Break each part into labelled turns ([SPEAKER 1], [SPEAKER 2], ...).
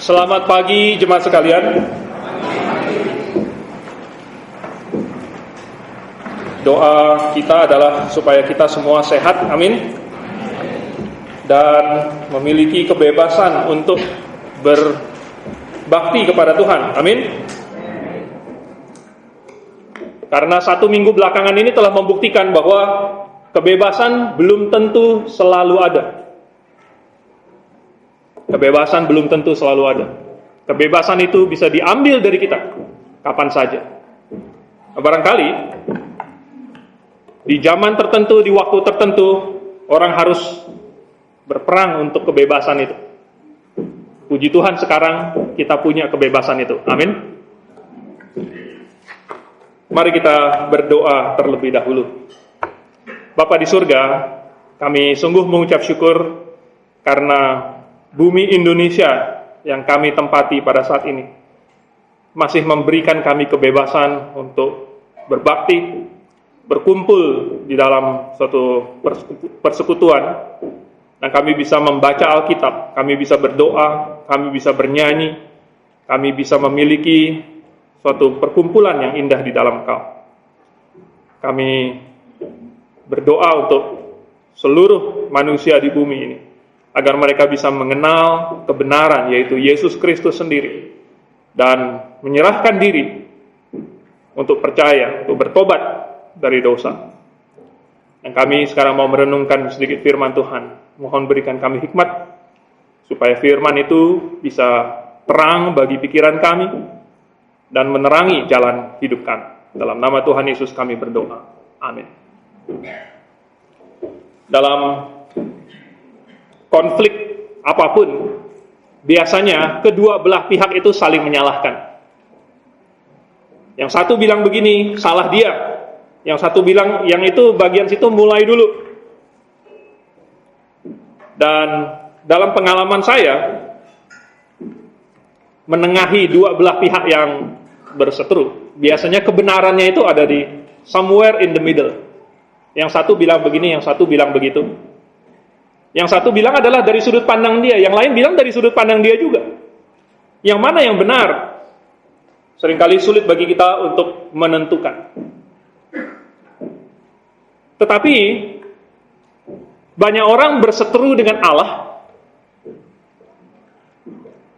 [SPEAKER 1] Selamat pagi jemaat sekalian. Doa kita adalah supaya kita semua sehat, amin. Dan memiliki kebebasan untuk berbakti kepada Tuhan, amin. Karena 1 minggu belakangan ini telah membuktikan bahwa kebebasan belum tentu selalu ada. Kebebasan belum tentu selalu ada. Kebebasan itu bisa diambil dari kita kapan saja. Barangkali di zaman tertentu, di waktu tertentu, orang harus berperang untuk kebebasan itu. Puji Tuhan sekarang kita punya kebebasan itu. Amin. Mari kita berdoa terlebih dahulu. Bapa di surga, kami sungguh mengucap syukur karena bumi Indonesia yang kami tempati pada saat ini masih memberikan kami kebebasan untuk berbakti, berkumpul di dalam suatu persekutuan, dan kami bisa membaca Alkitab, kami bisa berdoa, kami bisa bernyanyi, kami bisa memiliki suatu perkumpulan yang indah di dalam Kau. Kami berdoa untuk seluruh manusia di bumi ini, agar mereka bisa mengenal kebenaran, yaitu Yesus Kristus sendiri, dan menyerahkan diri untuk percaya, untuk bertobat dari dosa. Dan kami sekarang mau merenungkan sedikit firman Tuhan. Mohon berikan kami hikmat, supaya firman itu bisa terang bagi pikiran kami, dan menerangi jalan hidup kami. Dalam nama Tuhan Yesus kami berdoa. Amin. Dalam konflik apapun, biasanya kedua belah pihak itu saling menyalahkan. Yang satu bilang begini, salah dia. Yang satu bilang, yang itu bagian situ mulai dulu. Dan dalam pengalaman saya, menengahi dua belah pihak yang berseteru, biasanya kebenarannya itu ada di somewhere in the middle. Yang satu bilang begini, yang satu bilang begitu. Yang satu bilang adalah dari sudut pandang dia, yang lain bilang dari sudut pandang dia juga. Yang mana yang benar? Seringkali sulit bagi kita untuk menentukan. Tetapi banyak orang berseteru dengan Allah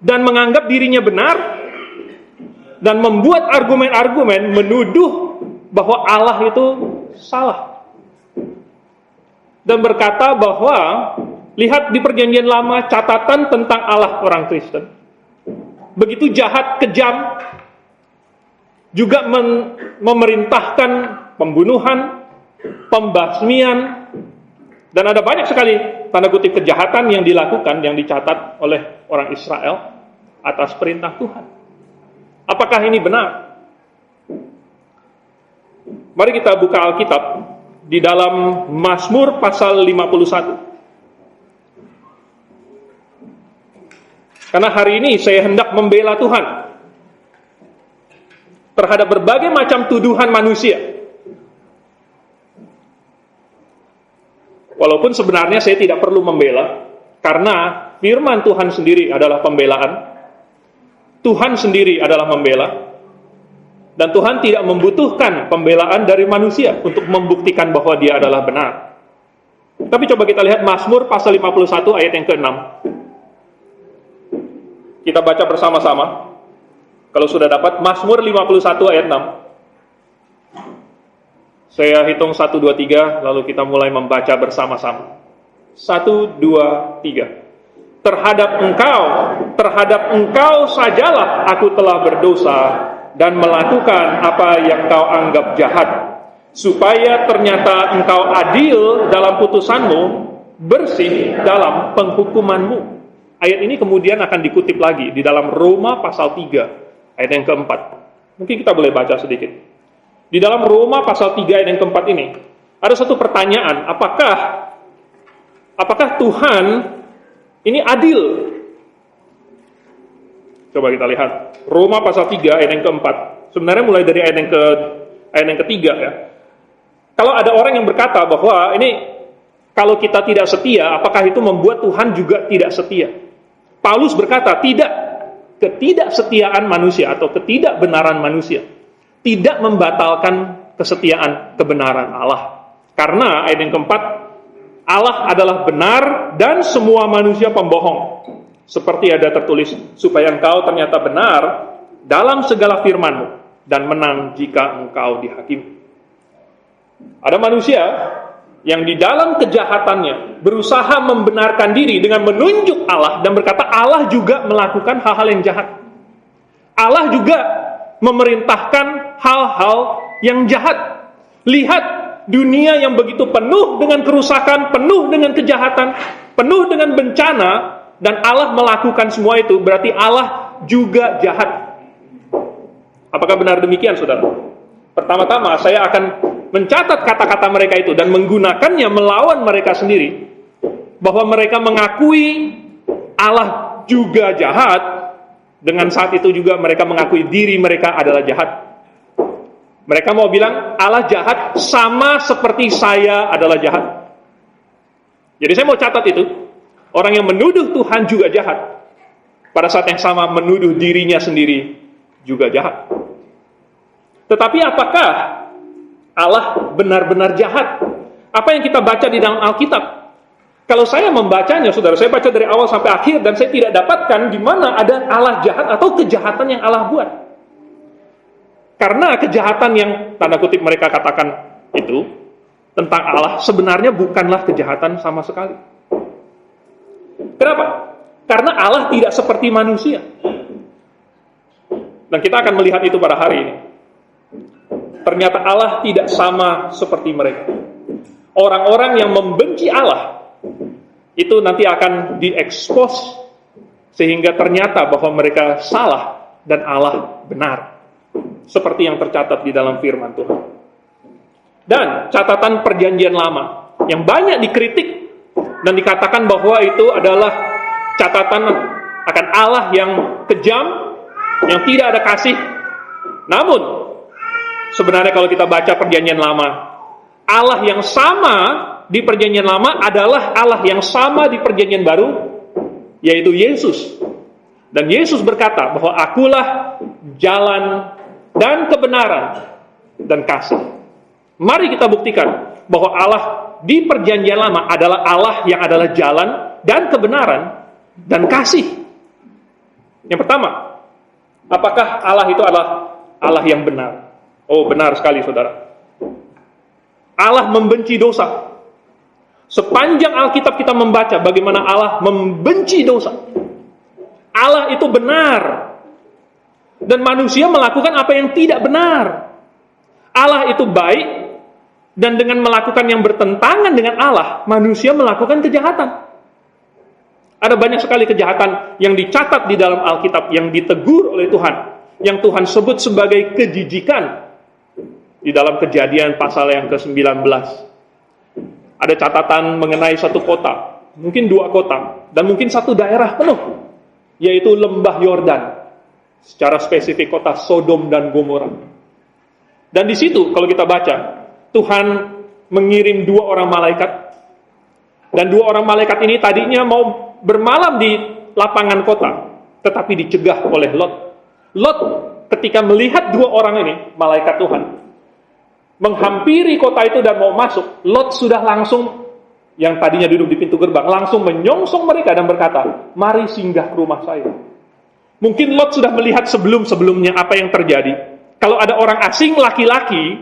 [SPEAKER 1] dan menganggap dirinya benar dan membuat argumen-argumen menuduh bahwa Allah itu salah. Dan berkata bahwa lihat di perjanjian lama catatan tentang Allah orang Kristen begitu jahat, kejam, juga memerintahkan pembunuhan, pembasmian, dan ada banyak sekali tanda kutip kejahatan yang dilakukan, yang dicatat oleh orang Israel atas perintah Tuhan. Apakah ini benar? Mari kita buka Alkitab di dalam Mazmur pasal 51. Karena hari ini saya hendak membela Tuhan terhadap berbagai macam tuduhan manusia. Walaupun sebenarnya saya tidak perlu membela, karena firman Tuhan sendiri adalah pembelaan. Tuhan sendiri adalah membela. Dan Tuhan tidak membutuhkan pembelaan dari manusia untuk membuktikan bahwa dia adalah benar. Tapi coba kita lihat Mazmur pasal 51 ayat yang ke-6. Kita baca bersama-sama. Kalau sudah dapat, Mazmur 51 ayat 6. Saya hitung 1, 2, 3, lalu kita mulai membaca bersama-sama. 1, 2, 3. Terhadap engkau sajalah aku telah berdosa dan melakukan apa yang kau anggap jahat, supaya ternyata engkau adil dalam putusanmu, bersih dalam penghukumanmu. Ayat ini kemudian akan dikutip lagi di dalam Roma pasal 3, ayat yang keempat. Mungkin kita boleh baca sedikit. Di dalam Roma pasal 3 ayat yang keempat ini, ada satu pertanyaan, apakah Tuhan ini adil? Coba kita lihat Roma pasal 3 ayat yang keempat. Sebenarnya mulai dari ayat yang ketiga ya. Kalau ada orang yang berkata bahwa ini kalau kita tidak setia, apakah itu membuat Tuhan juga tidak setia? Paulus berkata, tidak. ketidaksetiaan manusia atau ketidakbenaran manusia tidak membatalkan kesetiaan kebenaran Allah. Karena ayat yang keempat, Allah adalah benar dan semua manusia pembohong. Seperti ada tertulis, supaya engkau ternyata benar dalam segala firman-Mu dan menang jika engkau dihakimi. Ada manusia yang di dalam kejahatannya berusaha membenarkan diri dengan menunjuk Allah dan berkata Allah juga melakukan hal-hal yang jahat. Allah juga memerintahkan hal-hal yang jahat. Lihat dunia yang begitu penuh dengan kerusakan, penuh dengan kejahatan, penuh dengan bencana, dan Allah melakukan semua itu, berarti Allah juga jahat. Apakah benar demikian, saudara? Pertama-tama saya akan mencatat kata-kata mereka itu dan menggunakannya melawan mereka sendiri, bahwa mereka mengakui Allah juga jahat, dengan saat itu juga mereka mengakui diri mereka adalah jahat. Mereka mau bilang Allah jahat sama seperti saya adalah jahat. Jadi saya mau catat itu, orang yang menuduh Tuhan juga jahat, pada saat yang sama menuduh dirinya sendiri juga jahat. Tetapi apakah Allah benar-benar jahat? Apa yang kita baca di dalam Alkitab? Kalau saya membacanya, saudara, saya baca dari awal sampai akhir dan saya tidak dapatkan di mana ada Allah jahat atau kejahatan yang Allah buat. Karena kejahatan yang tanda kutip mereka katakan itu tentang Allah sebenarnya bukanlah kejahatan sama sekali. Kenapa? Karena Allah tidak seperti manusia. Dan kita akan melihat itu pada hari ini. Ternyata Allah tidak sama seperti mereka. Orang-orang yang membenci Allah itu nanti akan diekspos sehingga ternyata bahwa mereka salah dan Allah benar. Seperti yang tercatat di dalam firman Tuhan. Dan catatan perjanjian lama yang banyak dikritik dan dikatakan bahwa itu adalah catatan akan Allah yang kejam, yang tidak ada kasih. Namun sebenarnya kalau kita baca perjanjian lama, Allah yang sama di perjanjian lama adalah Allah yang sama di perjanjian baru, yaitu Yesus. Dan Yesus berkata bahwa akulah jalan dan kebenaran dan kasih. Mari kita buktikan bahwa Allah di perjanjian lama adalah Allah yang adalah jalan dan kebenaran dan kasih. Yang pertama, apakah Allah itu adalah Allah yang benar? Oh, benar sekali, saudara. Allah membenci dosa. Sepanjang Alkitab kita membaca bagaimana Allah membenci dosa. Allah itu benar. Dan manusia melakukan apa yang tidak benar. Allah itu baik, dan dengan melakukan yang bertentangan dengan Allah, manusia melakukan kejahatan. Ada banyak sekali kejahatan yang dicatat di dalam Alkitab, yang ditegur oleh Tuhan, yang Tuhan sebut sebagai kejijikan. Di dalam Kejadian pasal yang ke-19. Ada catatan mengenai satu kota, mungkin 2 kota, dan mungkin satu daerah penuh, yaitu lembah Yordan. Secara spesifik kota Sodom dan Gomora. Dan di situ kalau kita baca, Tuhan mengirim 2 orang malaikat. Dan 2 orang malaikat ini tadinya mau bermalam di lapangan kota, tetapi dicegah oleh Lot. Lot ketika melihat 2 orang ini, malaikat Tuhan, menghampiri kota itu dan mau masuk, Lot sudah langsung, yang tadinya duduk di pintu gerbang, langsung menyongsong mereka dan berkata, mari singgah ke rumah saya. Mungkin Lot sudah melihat sebelum-sebelumnya apa yang terjadi. Kalau ada orang asing laki-laki,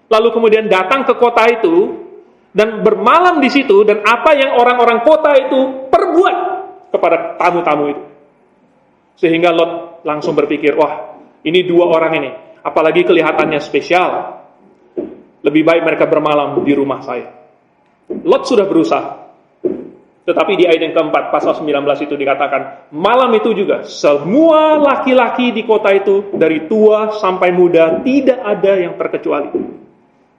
[SPEAKER 1] lalu kemudian datang ke kota itu, dan bermalam di situ, dan apa yang orang-orang kota itu perbuat kepada tamu-tamu itu. Sehingga Lot langsung berpikir, wah, ini 2 orang ini, apalagi kelihatannya spesial. Lebih baik mereka bermalam di rumah saya. Lot sudah berusaha. Tetapi di ayat yang keempat, pasal 19 itu dikatakan, malam itu juga, semua laki-laki di kota itu, dari tua sampai muda, tidak ada yang terkecuali.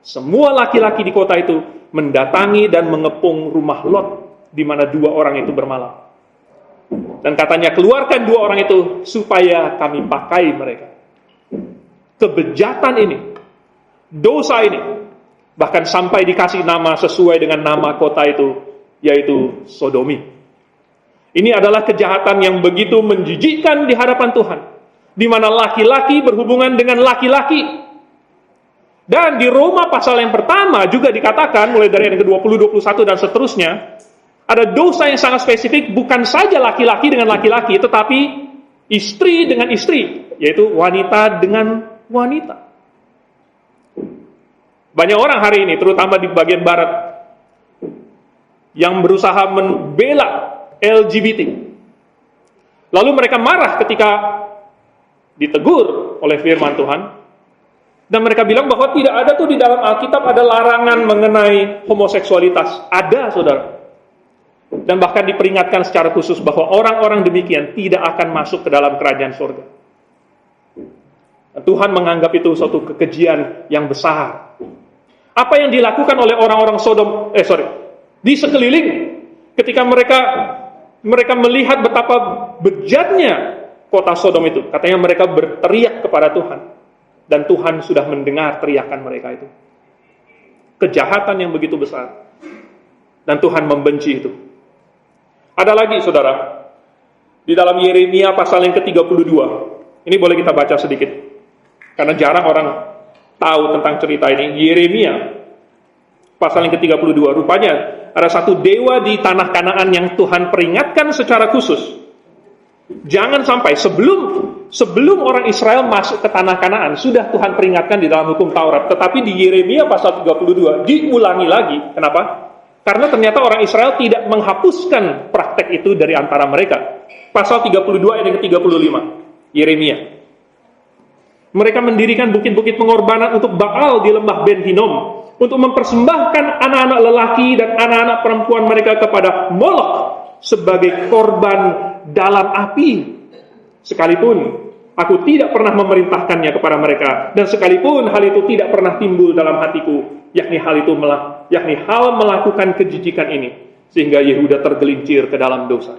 [SPEAKER 1] Semua laki-laki di kota itu mendatangi dan mengepung rumah Lot, di mana 2 orang itu bermalam. Dan katanya, keluarkan 2 orang itu, supaya kami pakai mereka. Kebejatan ini, dosa ini, bahkan sampai dikasih nama sesuai dengan nama kota itu, yaitu Sodomi. Ini adalah kejahatan yang begitu menjijikkan di hadapan Tuhan, di mana laki-laki berhubungan dengan laki-laki. Dan di Roma pasal yang pertama juga dikatakan, mulai dari ayat ke-20, 21, dan seterusnya, ada dosa yang sangat spesifik, bukan saja laki-laki dengan laki-laki, tetapi istri dengan istri, yaitu wanita dengan wanita. Banyak orang hari ini, terutama di bagian barat, yang berusaha membela LGBT. Lalu mereka marah ketika ditegur oleh firman Tuhan, dan mereka bilang bahwa tidak ada tuh di dalam Alkitab ada larangan mengenai homoseksualitas. Ada, saudara. Dan bahkan diperingatkan secara khusus bahwa orang-orang demikian tidak akan masuk ke dalam kerajaan surga. Tuhan menganggap itu suatu kekejian yang besar. Apa yang dilakukan oleh orang-orang di sekeliling, ketika mereka melihat betapa bejatnya kota Sodom itu, katanya mereka berteriak kepada Tuhan, dan Tuhan sudah mendengar teriakan mereka itu. Kejahatan yang begitu besar, dan Tuhan membenci itu. Ada lagi, saudara, di dalam Yeremia pasal yang ke-32. Ini boleh kita baca sedikit, karena jarang orang tahu tentang cerita ini. Yeremia pasal yang ke-32. Rupanya ada satu dewa di tanah Kanaan yang Tuhan peringatkan secara khusus. Jangan sampai sebelum orang Israel masuk ke tanah Kanaan, sudah Tuhan peringatkan di dalam hukum Taurat. Tetapi di Yeremia pasal 32 diulangi lagi. Kenapa? Karena ternyata orang Israel tidak menghapuskan praktek itu dari antara mereka. Pasal 32 ayat yang ke-35. Yeremia. Mereka mendirikan bukit-bukit pengorbanan untuk Baal di lembah Ben Hinnom, untuk mempersembahkan anak-anak lelaki dan anak-anak perempuan mereka kepada Molok sebagai korban dalam api. Sekalipun aku tidak pernah memerintahkannya kepada mereka, dan sekalipun hal itu tidak pernah timbul dalam hatiku, yakni hal melakukan kejijikan ini, sehingga Yehuda tergelincir ke dalam dosa.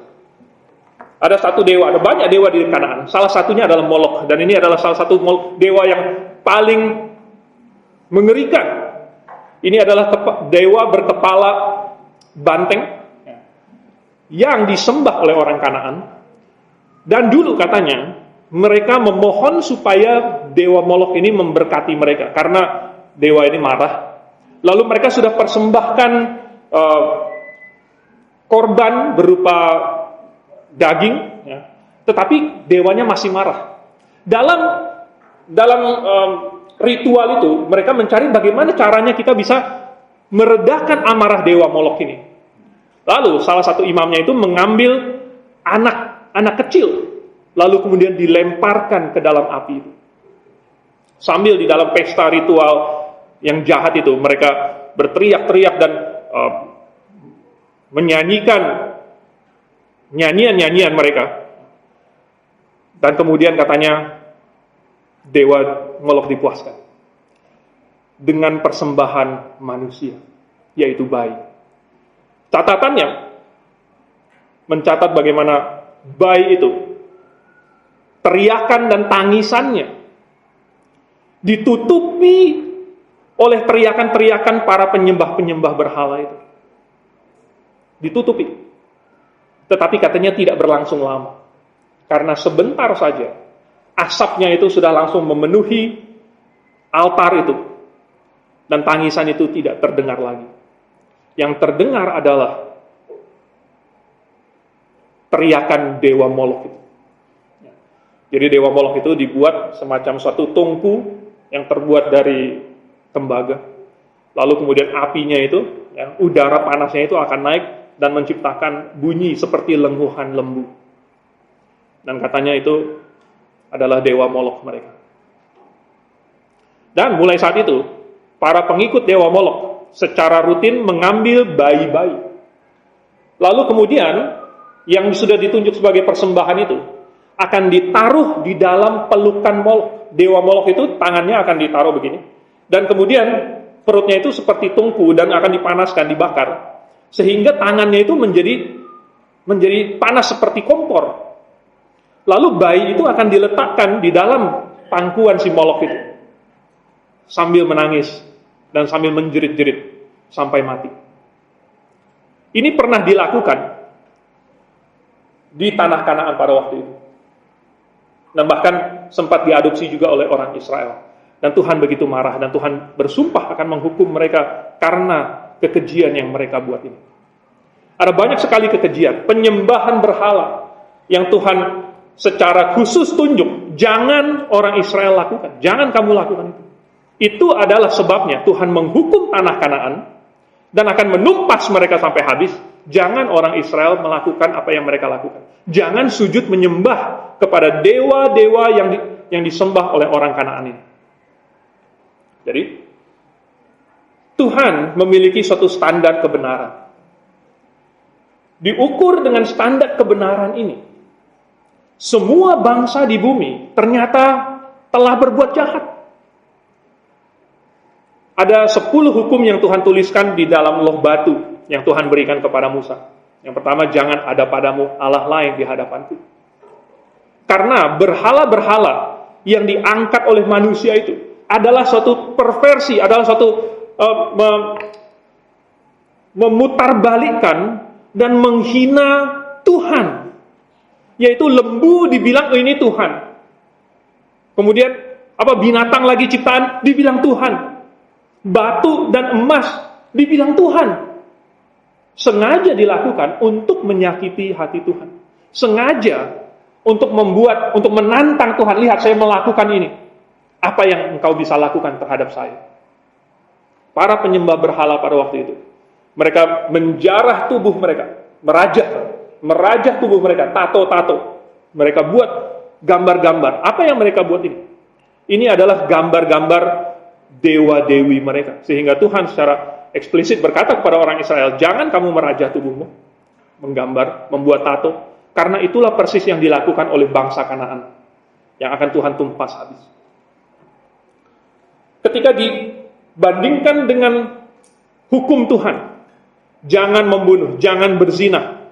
[SPEAKER 1] Ada satu dewa, ada banyak dewa di Kanaan. Salah satunya adalah Molok, dan ini adalah salah satu dewa yang paling mengerikan. Ini adalah dewa berkepala banteng yang disembah oleh orang Kanaan. Dan dulu katanya mereka memohon supaya dewa Molok ini memberkati mereka, karena dewa ini marah. Lalu mereka sudah persembahkan korban berupa daging, ya, tetapi dewanya masih marah. Dalam ritual itu mereka mencari bagaimana caranya kita bisa meredakan amarah dewa Molok ini. Lalu salah satu imamnya itu mengambil anak kecil, lalu kemudian dilemparkan ke dalam api itu. Sambil di dalam pesta ritual yang jahat itu mereka berteriak-teriak dan menyanyikan nyanyian-nyanyian mereka. Dan kemudian katanya dewa Molok dipuaskan dengan persembahan manusia, yaitu bayi. Catatannya mencatat bagaimana bayi itu, teriakan dan tangisannya ditutupi oleh teriakan-teriakan para penyembah-penyembah berhala itu. Ditutupi. Tetapi katanya tidak berlangsung lama. Karena sebentar saja asapnya itu sudah langsung memenuhi altar itu. Dan tangisan itu tidak terdengar lagi. Yang terdengar adalah teriakan dewa Molok itu. Jadi dewa Molok itu dibuat semacam suatu tungku yang terbuat dari tembaga. Lalu kemudian apinya itu, ya, udara panasnya itu akan naik dan menciptakan bunyi seperti lenguhan lembu. Dan katanya itu adalah dewa Molok mereka. Dan mulai saat itu, para pengikut dewa Molok secara rutin mengambil bayi-bayi. Lalu kemudian, yang sudah ditunjuk sebagai persembahan itu, akan ditaruh di dalam pelukan Molok. Dewa Molok itu tangannya akan ditaruh begini. Dan kemudian perutnya itu seperti tungku dan akan dipanaskan, dibakar. Sehingga tangannya itu menjadi panas seperti kompor. Lalu bayi itu akan diletakkan di dalam pangkuan si Molok itu. Sambil menangis dan sambil menjerit-jerit sampai mati. Ini pernah dilakukan di tanah Kanaan pada waktu itu. Dan bahkan sempat diadopsi juga oleh orang Israel. Dan Tuhan begitu marah, dan Tuhan bersumpah akan menghukum mereka karena kekejian yang mereka buat ini. Ada banyak sekali kekejian, penyembahan berhala yang Tuhan secara khusus tunjuk, jangan orang Israel lakukan, jangan kamu lakukan itu. Itu adalah sebabnya Tuhan menghukum tanah Kanaan dan akan menumpas mereka sampai habis. Jangan orang Israel melakukan apa yang mereka lakukan. Jangan sujud menyembah kepada dewa-dewa yang disembah oleh orang Kanaan ini. Jadi, Tuhan memiliki suatu standar kebenaran. Diukur dengan standar kebenaran ini, semua bangsa di bumi ternyata telah berbuat jahat. Ada 10 hukum yang Tuhan tuliskan di dalam loh batu yang Tuhan berikan kepada Musa. Yang pertama, jangan ada padamu Allah lain di hadapanku. Karena berhala-berhala yang diangkat oleh manusia itu adalah suatu perversi, adalah suatu memutarbalikkan dan menghina Tuhan. Yaitu lembu dibilang, oh ini Tuhan. Kemudian binatang lagi ciptaan dibilang Tuhan. Batu dan emas dibilang Tuhan. Sengaja dilakukan untuk menyakiti hati Tuhan. Sengaja untuk menantang Tuhan. Lihat, saya melakukan ini. Apa yang engkau bisa lakukan terhadap saya? Para penyembah berhala pada waktu itu, mereka menjarah tubuh mereka, merajah tubuh mereka, tato-tato. Mereka buat gambar-gambar. Apa yang mereka buat ini? Ini adalah gambar-gambar dewa-dewi mereka. Sehingga Tuhan secara eksplisit berkata kepada orang Israel, jangan kamu merajah tubuhmu, menggambar, membuat tato, karena itulah persis yang dilakukan oleh bangsa Kanaan, yang akan Tuhan tumpas habis. Ketika dibandingkan dengan hukum Tuhan, jangan membunuh, jangan berzina,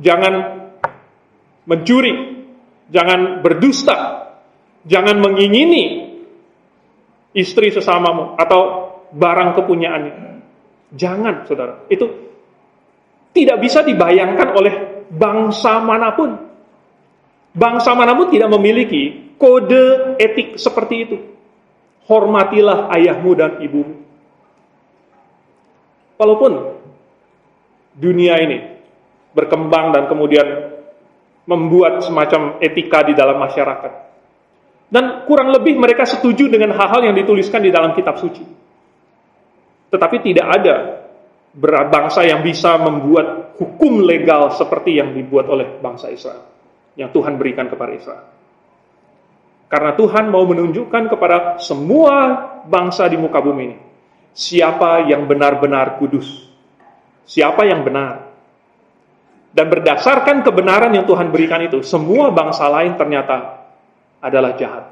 [SPEAKER 1] jangan mencuri, jangan berdusta, jangan mengingini istri sesamamu atau barang kepunyaannya. Jangan, saudara. Itu tidak bisa dibayangkan oleh bangsa manapun. Bangsa manapun tidak memiliki kode etik seperti itu. Hormatilah ayahmu dan ibumu. Walaupun dunia ini berkembang dan kemudian membuat semacam etika di dalam masyarakat. Dan kurang lebih mereka setuju dengan hal-hal yang dituliskan di dalam kitab suci. Tetapi tidak ada bangsa yang bisa membuat hukum legal seperti yang dibuat oleh bangsa Israel, yang Tuhan berikan kepada Israel. Karena Tuhan mau menunjukkan kepada semua bangsa di muka bumi ini, siapa yang benar-benar kudus, siapa yang benar. Dan berdasarkan kebenaran yang Tuhan berikan itu, semua bangsa lain ternyata adalah jahat.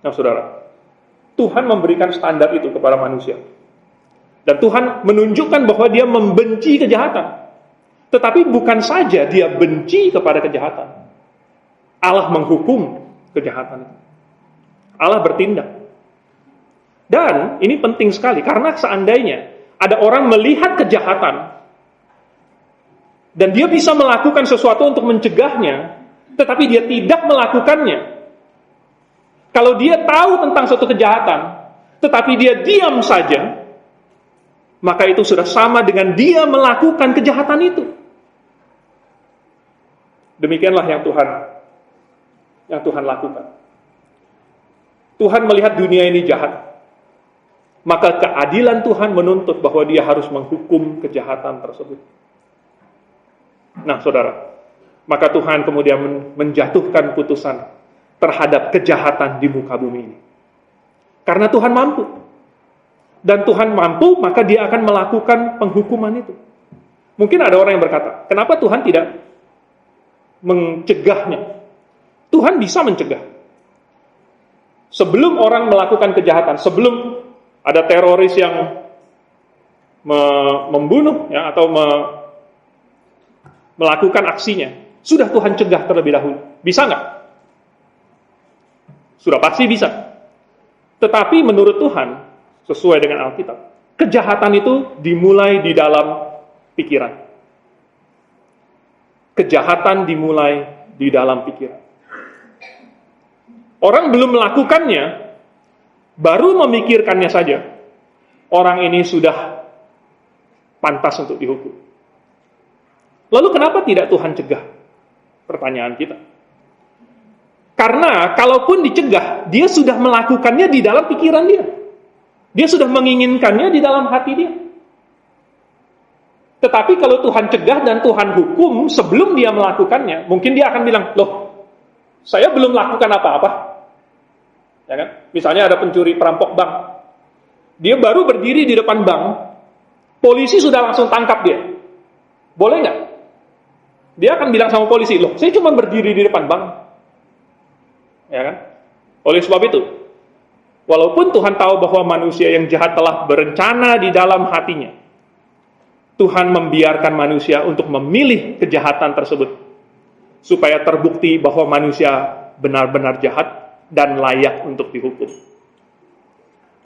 [SPEAKER 1] Nah, saudara, Tuhan memberikan standar itu kepada manusia. Dan Tuhan menunjukkan bahwa dia membenci kejahatan. Tetapi bukan saja dia benci kepada kejahatan. Allah menghukum kejahatan itu. Allah bertindak. Dan ini penting sekali, karena seandainya ada orang melihat kejahatan dan dia bisa melakukan sesuatu untuk mencegahnya, tetapi dia tidak melakukannya. Kalau dia tahu tentang suatu kejahatan, tetapi dia diam saja, maka itu sudah sama dengan dia melakukan kejahatan itu. Demikianlah yang Tuhan lakukan. Tuhan melihat dunia ini jahat. Maka keadilan Tuhan menuntut bahwa dia harus menghukum kejahatan tersebut. Nah, saudara, maka Tuhan kemudian menjatuhkan putusan terhadap kejahatan di muka bumi ini. Karena Tuhan mampu. Dan Tuhan mampu, maka dia akan melakukan penghukuman itu. Mungkin ada orang yang berkata, kenapa Tuhan tidak mencegahnya? Tuhan bisa mencegah. Sebelum orang melakukan kejahatan, sebelum ada teroris yang membunuh ya, atau melakukan aksinya, sudah Tuhan cegah terlebih dahulu. Bisa nggak? Sudah pasti bisa. Tetapi menurut Tuhan, sesuai dengan Alkitab, kejahatan itu dimulai di dalam pikiran. Kejahatan dimulai di dalam pikiran. Orang belum melakukannya, baru memikirkannya saja, orang ini sudah pantas untuk dihukum. Lalu kenapa tidak Tuhan cegah? Pertanyaan kita. Karena kalaupun dicegah, dia sudah melakukannya di dalam pikiran dia. Dia sudah menginginkannya di dalam hati dia. Tetapi kalau Tuhan cegah dan Tuhan hukum sebelum dia melakukannya, mungkin dia akan bilang, loh, saya belum melakukan apa-apa. Ya kan? Misalnya ada pencuri perampok bank. Dia baru berdiri di depan bank, polisi sudah langsung tangkap dia. Boleh nggak? Dia akan bilang sama polisi, loh, saya cuma berdiri di depan bank. Ya kan? Oleh sebab itu, walaupun Tuhan tahu bahwa manusia yang jahat telah berencana di dalam hatinya, Tuhan membiarkan manusia untuk memilih kejahatan tersebut, supaya terbukti bahwa manusia benar-benar jahat dan layak untuk dihukum.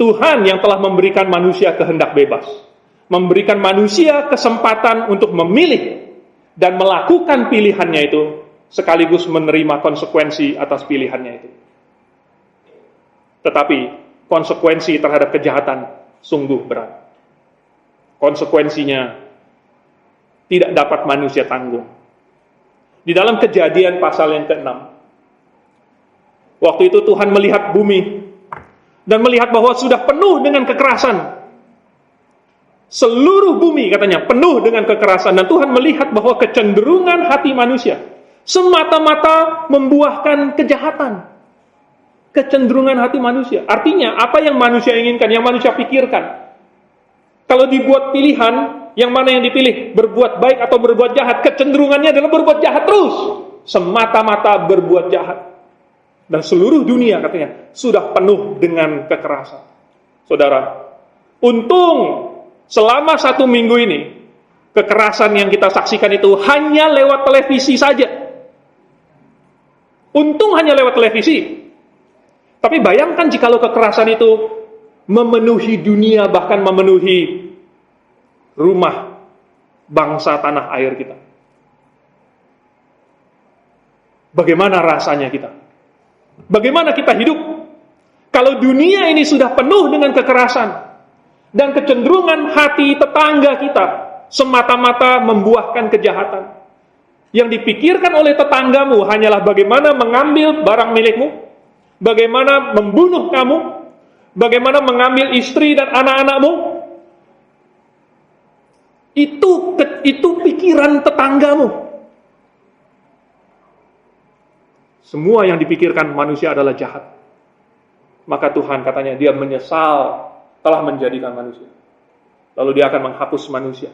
[SPEAKER 1] Tuhan yang telah memberikan manusia kehendak bebas, memberikan manusia kesempatan untuk memilih dan melakukan pilihannya itu, sekaligus menerima konsekuensi atas pilihannya itu. Tetapi konsekuensi terhadap kejahatan sungguh berat. Konsekuensinya tidak dapat manusia tanggung. Di dalam Kejadian pasal yang ke-6, waktu itu Tuhan melihat bumi dan melihat bahwa sudah penuh dengan kekerasan. Seluruh bumi katanya penuh dengan kekerasan, dan Tuhan melihat bahwa kecenderungan hati manusia semata-mata membuahkan kejahatan. Kecenderungan hati manusia. Artinya apa yang manusia inginkan, yang manusia pikirkan. Kalau dibuat pilihan, yang mana yang dipilih? Berbuat baik atau berbuat jahat? Kecenderungannya adalah berbuat jahat terus. Semata-mata berbuat jahat. Dan seluruh dunia katanya sudah penuh dengan kekerasan. Saudara, untung selama 1 minggu ini, kekerasan yang kita saksikan itu hanya lewat televisi saja. Untung hanya lewat televisi. Tapi bayangkan jikalau kekerasan itu memenuhi dunia, bahkan memenuhi rumah bangsa tanah air kita. Bagaimana rasanya kita? Bagaimana kita hidup? Kalau dunia ini sudah penuh dengan kekerasan dan kecenderungan hati tetangga kita semata-mata membuahkan kejahatan. Yang dipikirkan oleh tetanggamu hanyalah bagaimana mengambil barang milikmu, bagaimana membunuh kamu, bagaimana mengambil istri dan anak-anakmu. Itu pikiran tetanggamu. Semua yang dipikirkan manusia adalah jahat. Maka Tuhan katanya dia menyesal telah menjadikan manusia. Lalu dia akan menghapus manusia.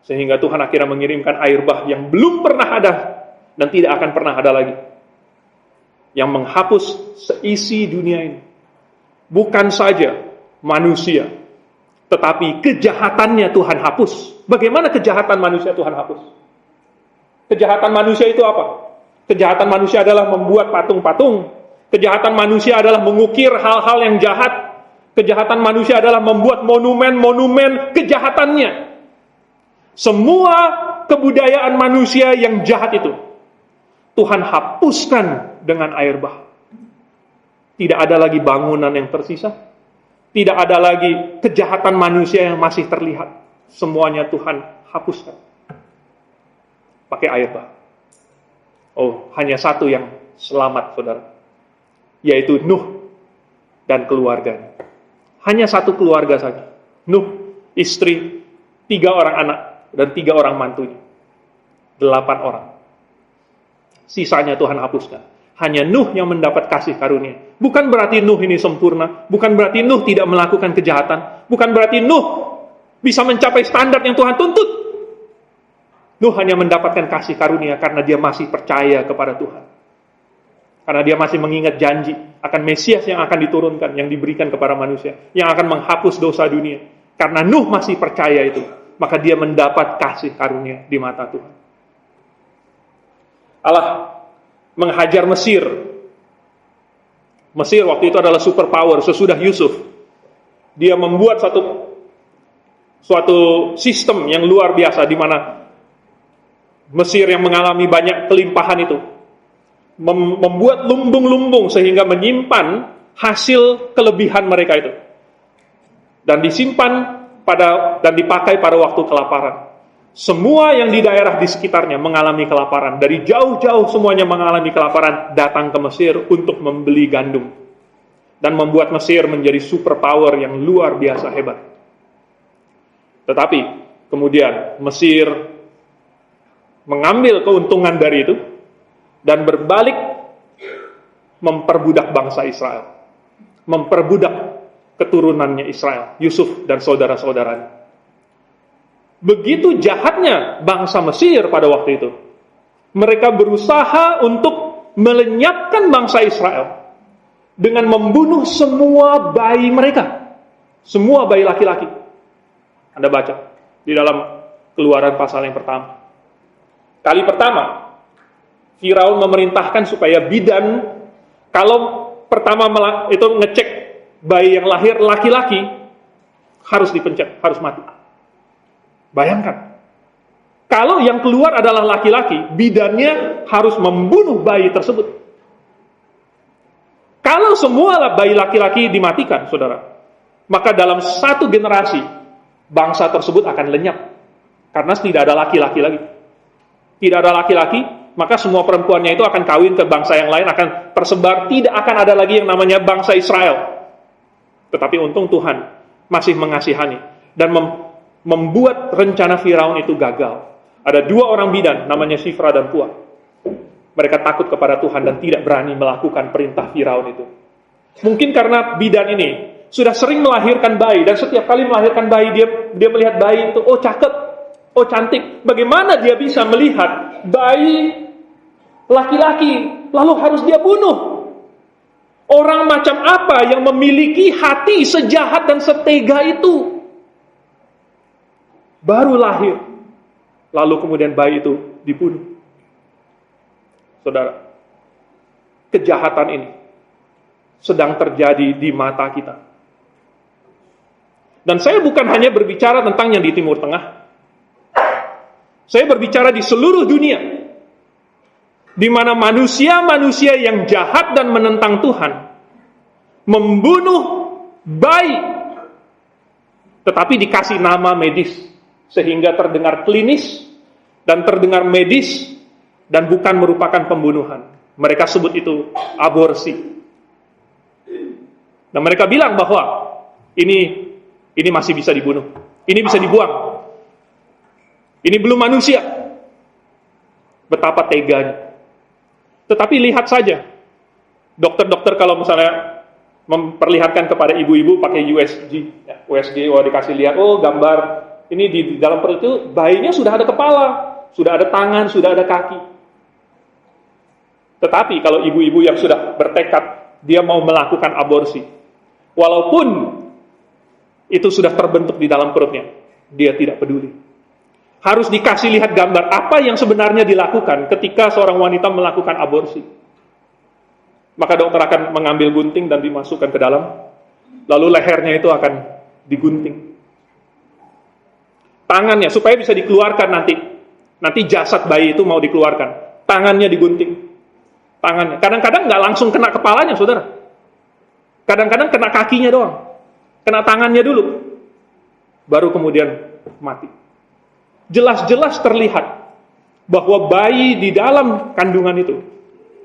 [SPEAKER 1] Sehingga Tuhan akhirnya mengirimkan air bah yang belum pernah ada dan tidak akan pernah ada lagi. Yang menghapus seisi dunia ini. Bukan saja manusia, tetapi kejahatannya Tuhan hapus. Bagaimana kejahatan manusia Tuhan hapus? Kejahatan manusia itu apa? Kejahatan manusia adalah membuat patung-patung. Kejahatan manusia adalah mengukir hal-hal yang jahat. Kejahatan manusia adalah membuat monumen-monumen kejahatannya. Semua kebudayaan manusia yang jahat itu Tuhan hapuskan dengan air bah. Tidak ada lagi bangunan yang tersisa. Tidak ada lagi kejahatan manusia yang masih terlihat. Semuanya Tuhan hapuskan pakai air bah. Oh, hanya satu yang selamat, saudara, yaitu Nuh dan keluarganya. Hanya satu keluarga saja. Nuh, istri, 3 orang anak, dan 3 orang mantunya. 8 orang. Sisanya Tuhan hapuskan. Hanya Nuh yang mendapat kasih karunia. Bukan berarti Nuh ini sempurna. Bukan berarti Nuh tidak melakukan kejahatan. Bukan berarti Nuh bisa mencapai standar yang Tuhan tuntut. Nuh hanya mendapatkan kasih karunia karena dia masih percaya kepada Tuhan. Karena dia masih mengingat janji akan Mesias yang akan diturunkan, yang diberikan kepada manusia, yang akan menghapus dosa dunia. Karena Nuh masih percaya itu, maka dia mendapat kasih karunia di mata Tuhan. Allah menghajar Mesir. Mesir waktu itu adalah superpower sesudah Yusuf. Dia membuat suatu sistem yang luar biasa di mana Mesir yang mengalami banyak kelimpahan itu membuat lumbung-lumbung sehingga menyimpan hasil kelebihan mereka itu, dan disimpan dan dipakai pada waktu kelaparan. Semua yang di daerah di sekitarnya mengalami kelaparan. Dari jauh-jauh semuanya mengalami kelaparan, datang ke Mesir untuk membeli gandum, dan membuat Mesir menjadi superpower yang luar biasa hebat. Tetapi kemudian Mesir mengambil keuntungan dari itu dan berbalik memperbudak bangsa Israel, memperbudak keturunannya Israel, Yusuf dan saudara-saudaranya. Begitu jahatnya bangsa Mesir pada waktu itu. Mereka berusaha untuk melenyapkan bangsa Israel dengan membunuh semua bayi mereka, semua bayi laki-laki. Anda baca di dalam Keluaran pasal yang pertama. Kali pertama, Firaun memerintahkan supaya bidan, kalau pertama itu ngecek bayi yang lahir laki-laki, harus dipencet, harus mati. Bayangkan, kalau yang keluar adalah laki-laki, bidannya harus membunuh bayi tersebut. Kalau semua bayi laki-laki dimatikan, saudara, maka dalam satu generasi, bangsa tersebut akan lenyap. Karena tidak ada laki-laki lagi. Tidak ada laki-laki, maka semua perempuannya itu akan kawin ke bangsa yang lain, akan tersebar, tidak akan ada lagi yang namanya bangsa Israel. Tetapi untung Tuhan masih mengasihani dan membuat rencana Firaun itu gagal. Ada dua orang bidan, namanya Shifra dan Pua. Mereka takut kepada Tuhan dan tidak berani melakukan perintah Firaun itu. Mungkin karena bidan ini sudah sering melahirkan bayi, dan setiap kali melahirkan bayi, dia melihat bayi itu, oh cakep, oh cantik. Bagaimana dia bisa melihat bayi laki-laki lalu harus dia bunuh? Orang macam apa yang memiliki hati sejahat dan setega itu? Baru lahir, lalu kemudian bayi itu dibunuh. Saudara, kejahatan ini sedang terjadi di mata kita. Dan saya bukan hanya berbicara tentang yang di Timur Tengah. Saya berbicara di seluruh dunia, di mana manusia-manusia yang jahat dan menentang Tuhan membunuh bayi, tetapi dikasih nama medis, sehingga terdengar klinis dan terdengar medis dan bukan merupakan pembunuhan. Mereka sebut itu aborsi. Dan mereka bilang bahwa ini masih bisa dibunuh, ini bisa dibuang, ini belum manusia. Betapa teganya. Tetapi lihat saja, dokter-dokter kalau misalnya memperlihatkan kepada ibu-ibu pakai USG, dikasih lihat, oh gambar ini di dalam perut itu bayinya sudah ada kepala, sudah ada tangan, sudah ada kaki. Tetapi kalau ibu-ibu yang sudah bertekad dia mau melakukan aborsi, walaupun itu sudah terbentuk di dalam perutnya, dia tidak peduli. Harus dikasih lihat gambar apa yang sebenarnya dilakukan ketika seorang wanita melakukan aborsi. Maka dokter akan mengambil gunting dan dimasukkan ke dalam, lalu lehernya itu akan digunting. Tangannya supaya bisa dikeluarkan nanti jasad bayi itu mau dikeluarkan, tangannya digunting. Tangannya, kadang-kadang nggak langsung kena kepalanya, saudara. Kadang-kadang kena kakinya doang, kena tangannya dulu, baru kemudian mati. Jelas-jelas terlihat bahwa bayi di dalam kandungan itu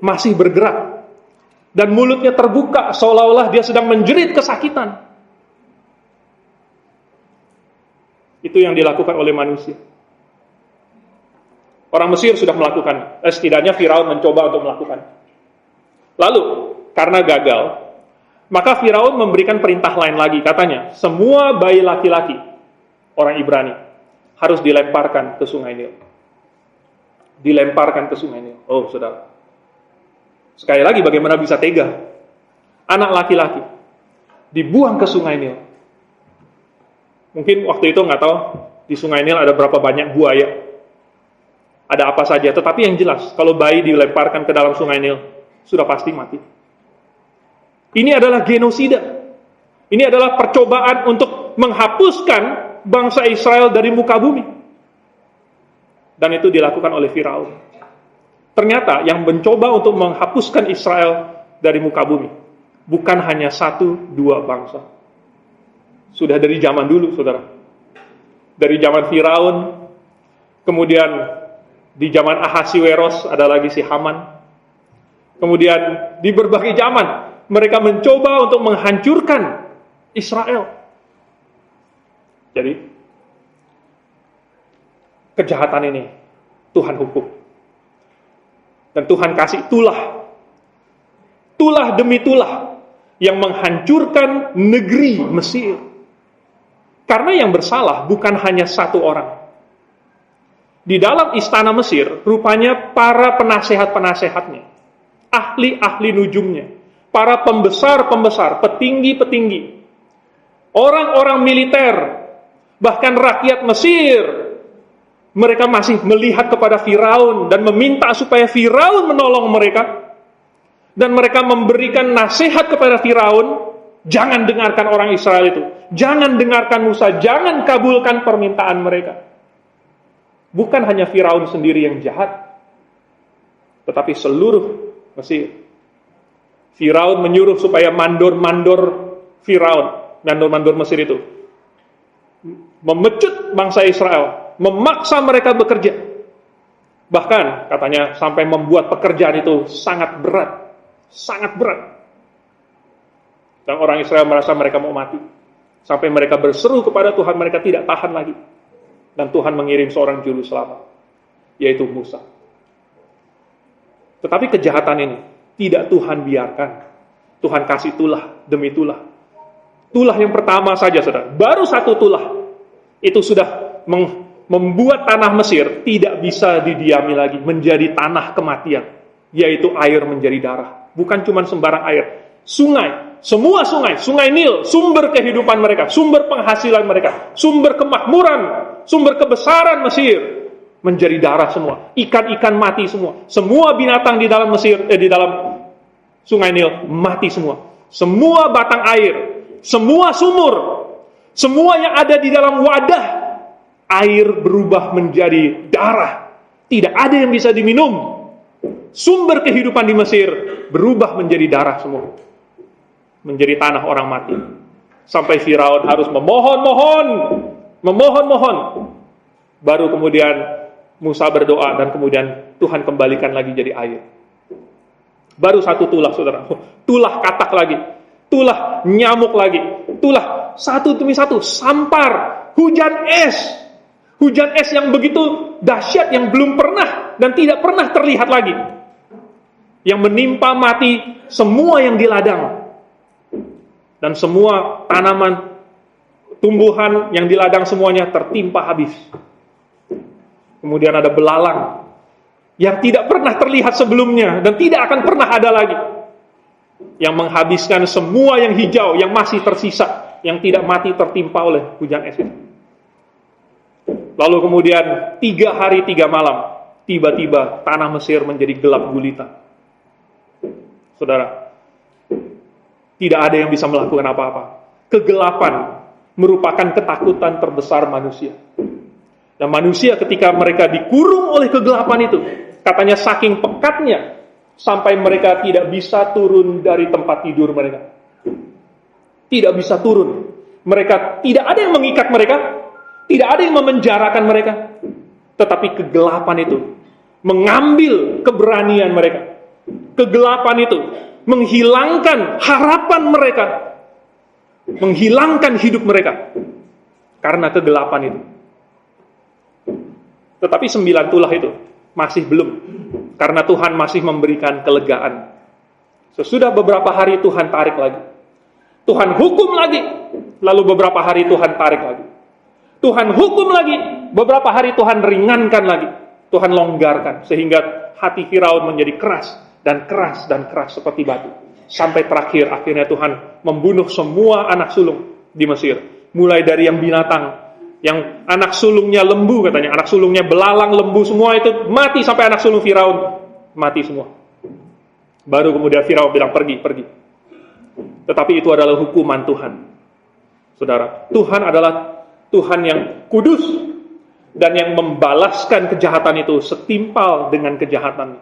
[SPEAKER 1] masih bergerak dan mulutnya terbuka seolah-olah dia sedang menjerit kesakitan. Itu yang dilakukan oleh manusia. Orang Mesir sudah melakukan, setidaknya Firaun mencoba untuk melakukan. Lalu, karena gagal, maka Firaun memberikan perintah lain lagi. Katanya, semua bayi laki-laki orang Ibrani harus dilemparkan ke Sungai Nil. Dilemparkan ke Sungai Nil. Oh, saudara. Sekali lagi, bagaimana bisa tega? Anak laki-laki dibuang ke Sungai Nil. Mungkin waktu itu nggak tahu di Sungai Nil ada berapa banyak buaya, ada apa saja. Tetapi yang jelas, kalau bayi dilemparkan ke dalam Sungai Nil, sudah pasti mati. Ini adalah genosida. Ini adalah percobaan untuk menghapuskan bangsa Israel dari muka bumi. Dan itu dilakukan oleh Firaun. Ternyata yang mencoba untuk menghapuskan Israel dari muka bumi bukan hanya 1-2 bangsa. Sudah dari zaman dulu, saudara. Dari zaman Firaun, kemudian di zaman Ahasiweros ada lagi si Haman. Kemudian di berbagai zaman mereka mencoba untuk menghancurkan Israel. Jadi kejahatan ini Tuhan hukum. Dan Tuhan kasih tulah demi tulah yang menghancurkan negeri Mesir. Karena yang bersalah bukan hanya satu orang. Di dalam istana Mesir, rupanya para penasehat-penasehatnya, ahli-ahli nujumnya, para pembesar-pembesar, petinggi-petinggi, orang-orang militer, bahkan rakyat Mesir, mereka masih melihat kepada Firaun dan meminta supaya Firaun menolong mereka. Dan mereka memberikan nasihat kepada Firaun, jangan dengarkan orang Israel itu. Jangan dengarkan Musa, jangan kabulkan permintaan mereka. Bukan hanya Firaun sendiri yang jahat, tetapi seluruh Mesir. Firaun menyuruh supaya mandor-mandor Firaun, mandor-mandor Mesir itu, memecut bangsa Israel, memaksa mereka bekerja. Bahkan katanya sampai membuat pekerjaan itu sangat berat. Sangat berat. Dan orang Israel merasa mereka mau mati. Sampai mereka berseru kepada Tuhan, mereka tidak tahan lagi. Dan Tuhan mengirim seorang juru selamat, yaitu Musa. Tetapi kejahatan ini tidak Tuhan biarkan. Tuhan kasih tulah demi tulah. Tulah yang pertama saja, saudara, baru satu tulah, itu sudah membuat tanah Mesir tidak bisa didiami lagi, menjadi tanah kematian, yaitu air menjadi darah. Bukan cuma sembarang air, sungai, semua sungai, sungai Nil, sumber kehidupan mereka, sumber penghasilan mereka, sumber kemakmuran, sumber kebesaran Mesir, menjadi darah semua. Ikan-ikan mati semua. Semua binatang di dalam Mesir, di dalam sungai Nil mati semua. Semua batang air, semua sumur, semua yang ada di dalam wadah air berubah menjadi darah. Tidak ada yang bisa diminum. Sumber kehidupan di Mesir berubah menjadi darah semua. Menjadi tanah orang mati. Sampai Firaun harus memohon. Baru kemudian Musa berdoa dan kemudian Tuhan kembalikan lagi jadi air. Baru satu tulah, saudara. Tulah katak lagi. Tulah nyamuk lagi. Tulah satu demi satu. Sampar. Hujan es. Hujan es yang begitu dahsyat, yang belum pernah dan tidak pernah terlihat lagi. Yang menimpa mati semua yang di ladang. Dan semua tanaman, tumbuhan yang di ladang semuanya tertimpa habis. Kemudian ada belalang yang tidak pernah terlihat sebelumnya dan tidak akan pernah ada lagi. Yang menghabiskan semua yang hijau yang masih tersisa, yang tidak mati tertimpa oleh hujan es itu. Lalu kemudian 3 hari 3 malam, tiba-tiba tanah Mesir menjadi gelap gulita. Saudara, tidak ada yang bisa melakukan apa-apa. Kegelapan merupakan ketakutan terbesar manusia. Dan manusia ketika mereka dikurung oleh kegelapan itu, katanya saking pekatnya, sampai mereka tidak bisa turun dari tempat tidur mereka. Tidak bisa turun. Mereka tidak ada yang mengikat mereka, tidak ada yang memenjarakan mereka. Tetapi kegelapan itu mengambil keberanian mereka. Kegelapan itu menghilangkan harapan mereka, menghilangkan hidup mereka karena kegelapan itu. Tetapi 9 tulah itu masih belum, karena Tuhan masih memberikan kelegaan. Sesudah beberapa hari Tuhan tarik lagi, Tuhan hukum lagi, lalu beberapa hari Tuhan tarik lagi, Tuhan hukum lagi, beberapa hari Tuhan ringankan lagi, Tuhan longgarkan, sehingga hati Firaun menjadi keras dan keras dan keras seperti batu. Sampai terakhir, akhirnya Tuhan membunuh semua anak sulung di Mesir. Mulai dari yang binatang, yang anak sulungnya lembu katanya, anak sulungnya belalang, lembu, semua itu mati, sampai anak sulung Firaun mati semua. Baru kemudian Firaun bilang pergi. Tetapi itu adalah hukuman Tuhan. Saudara, Tuhan adalah Tuhan yang kudus, dan yang membalaskan kejahatan itu setimpal dengan kejahatan.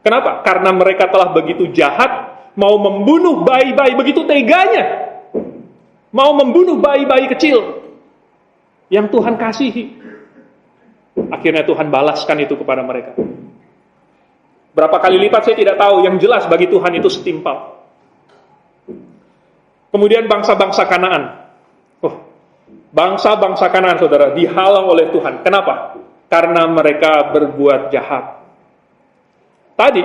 [SPEAKER 1] Kenapa? Karena mereka telah begitu jahat, mau membunuh bayi-bayi begitu teganya, mau membunuh bayi-bayi kecil yang Tuhan kasihi. Akhirnya Tuhan balaskan itu kepada mereka. Berapa kali lipat saya tidak tahu, yang jelas bagi Tuhan itu setimpal. Kemudian bangsa-bangsa Kanaan. Bangsa-bangsa Kanaan, saudara, dihalang oleh Tuhan. Kenapa? Karena mereka berbuat jahat. Tadi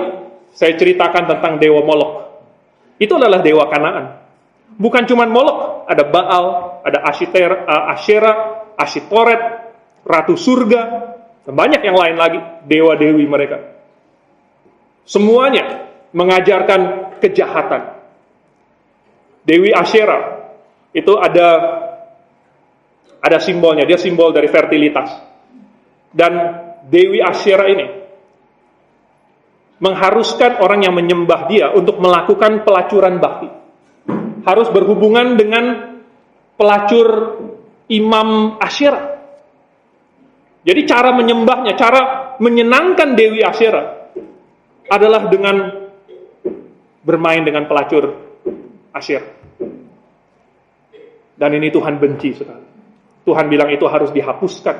[SPEAKER 1] saya ceritakan tentang dewa Molok. Itu adalah dewa Kanaan. Bukan cuma Molok, ada Baal, ada Asyera, Ashitoret, Ratu Surga, dan banyak yang lain lagi, dewa-dewi mereka. Semuanya mengajarkan kejahatan. Dewi Asyera itu ada simbolnya, dia simbol dari fertilitas. Dan Dewi Asyera ini mengharuskan orang yang menyembah dia untuk melakukan pelacuran bakti. Harus berhubungan dengan pelacur Imam Asyera. Jadi cara menyembahnya, cara menyenangkan Dewi Asyera adalah dengan bermain dengan pelacur Asyera. Dan ini Tuhan benci sekali. Tuhan bilang itu harus dihapuskan.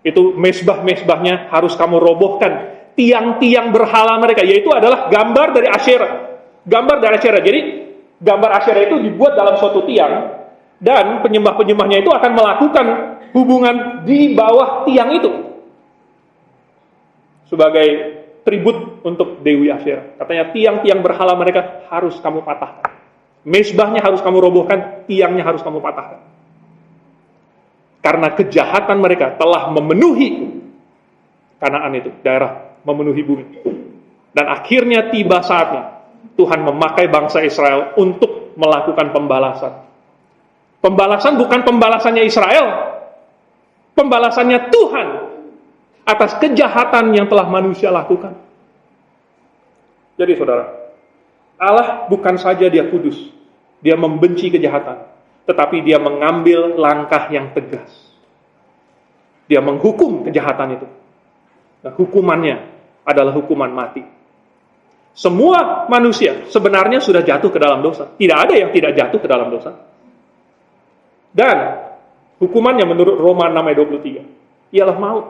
[SPEAKER 1] Itu mesbah-mesbahnya harus kamu robohkan. Tiang-tiang berhala mereka, yaitu adalah gambar dari Asyera. Gambar dari Asyera. Jadi gambar Asyera itu dibuat dalam suatu tiang, dan penyembah-penyembahnya itu akan melakukan hubungan di bawah tiang itu sebagai tribut untuk Dewi Asyera. Katanya tiang-tiang berhala mereka harus kamu patahkan. Mesbahnya harus kamu robohkan, tiangnya harus kamu patahkan. Karena kejahatan mereka telah memenuhi Kanaan itu, daerah memenuhi bumi. Dan akhirnya tiba saatnya Tuhan memakai bangsa Israel untuk melakukan pembalasan. Pembalasan bukan pembalasannya Israel, pembalasannya Tuhan atas kejahatan yang telah manusia lakukan. Jadi saudara, Allah bukan saja dia kudus, dia membenci kejahatan, tetapi dia mengambil langkah yang tegas. Dia menghukum kejahatan itu. Nah, hukumannya adalah hukuman mati. Semua manusia sebenarnya sudah jatuh ke dalam dosa. Tidak ada yang tidak jatuh ke dalam dosa. Dan hukumannya menurut Roma 6 ayat 23 ialah maut.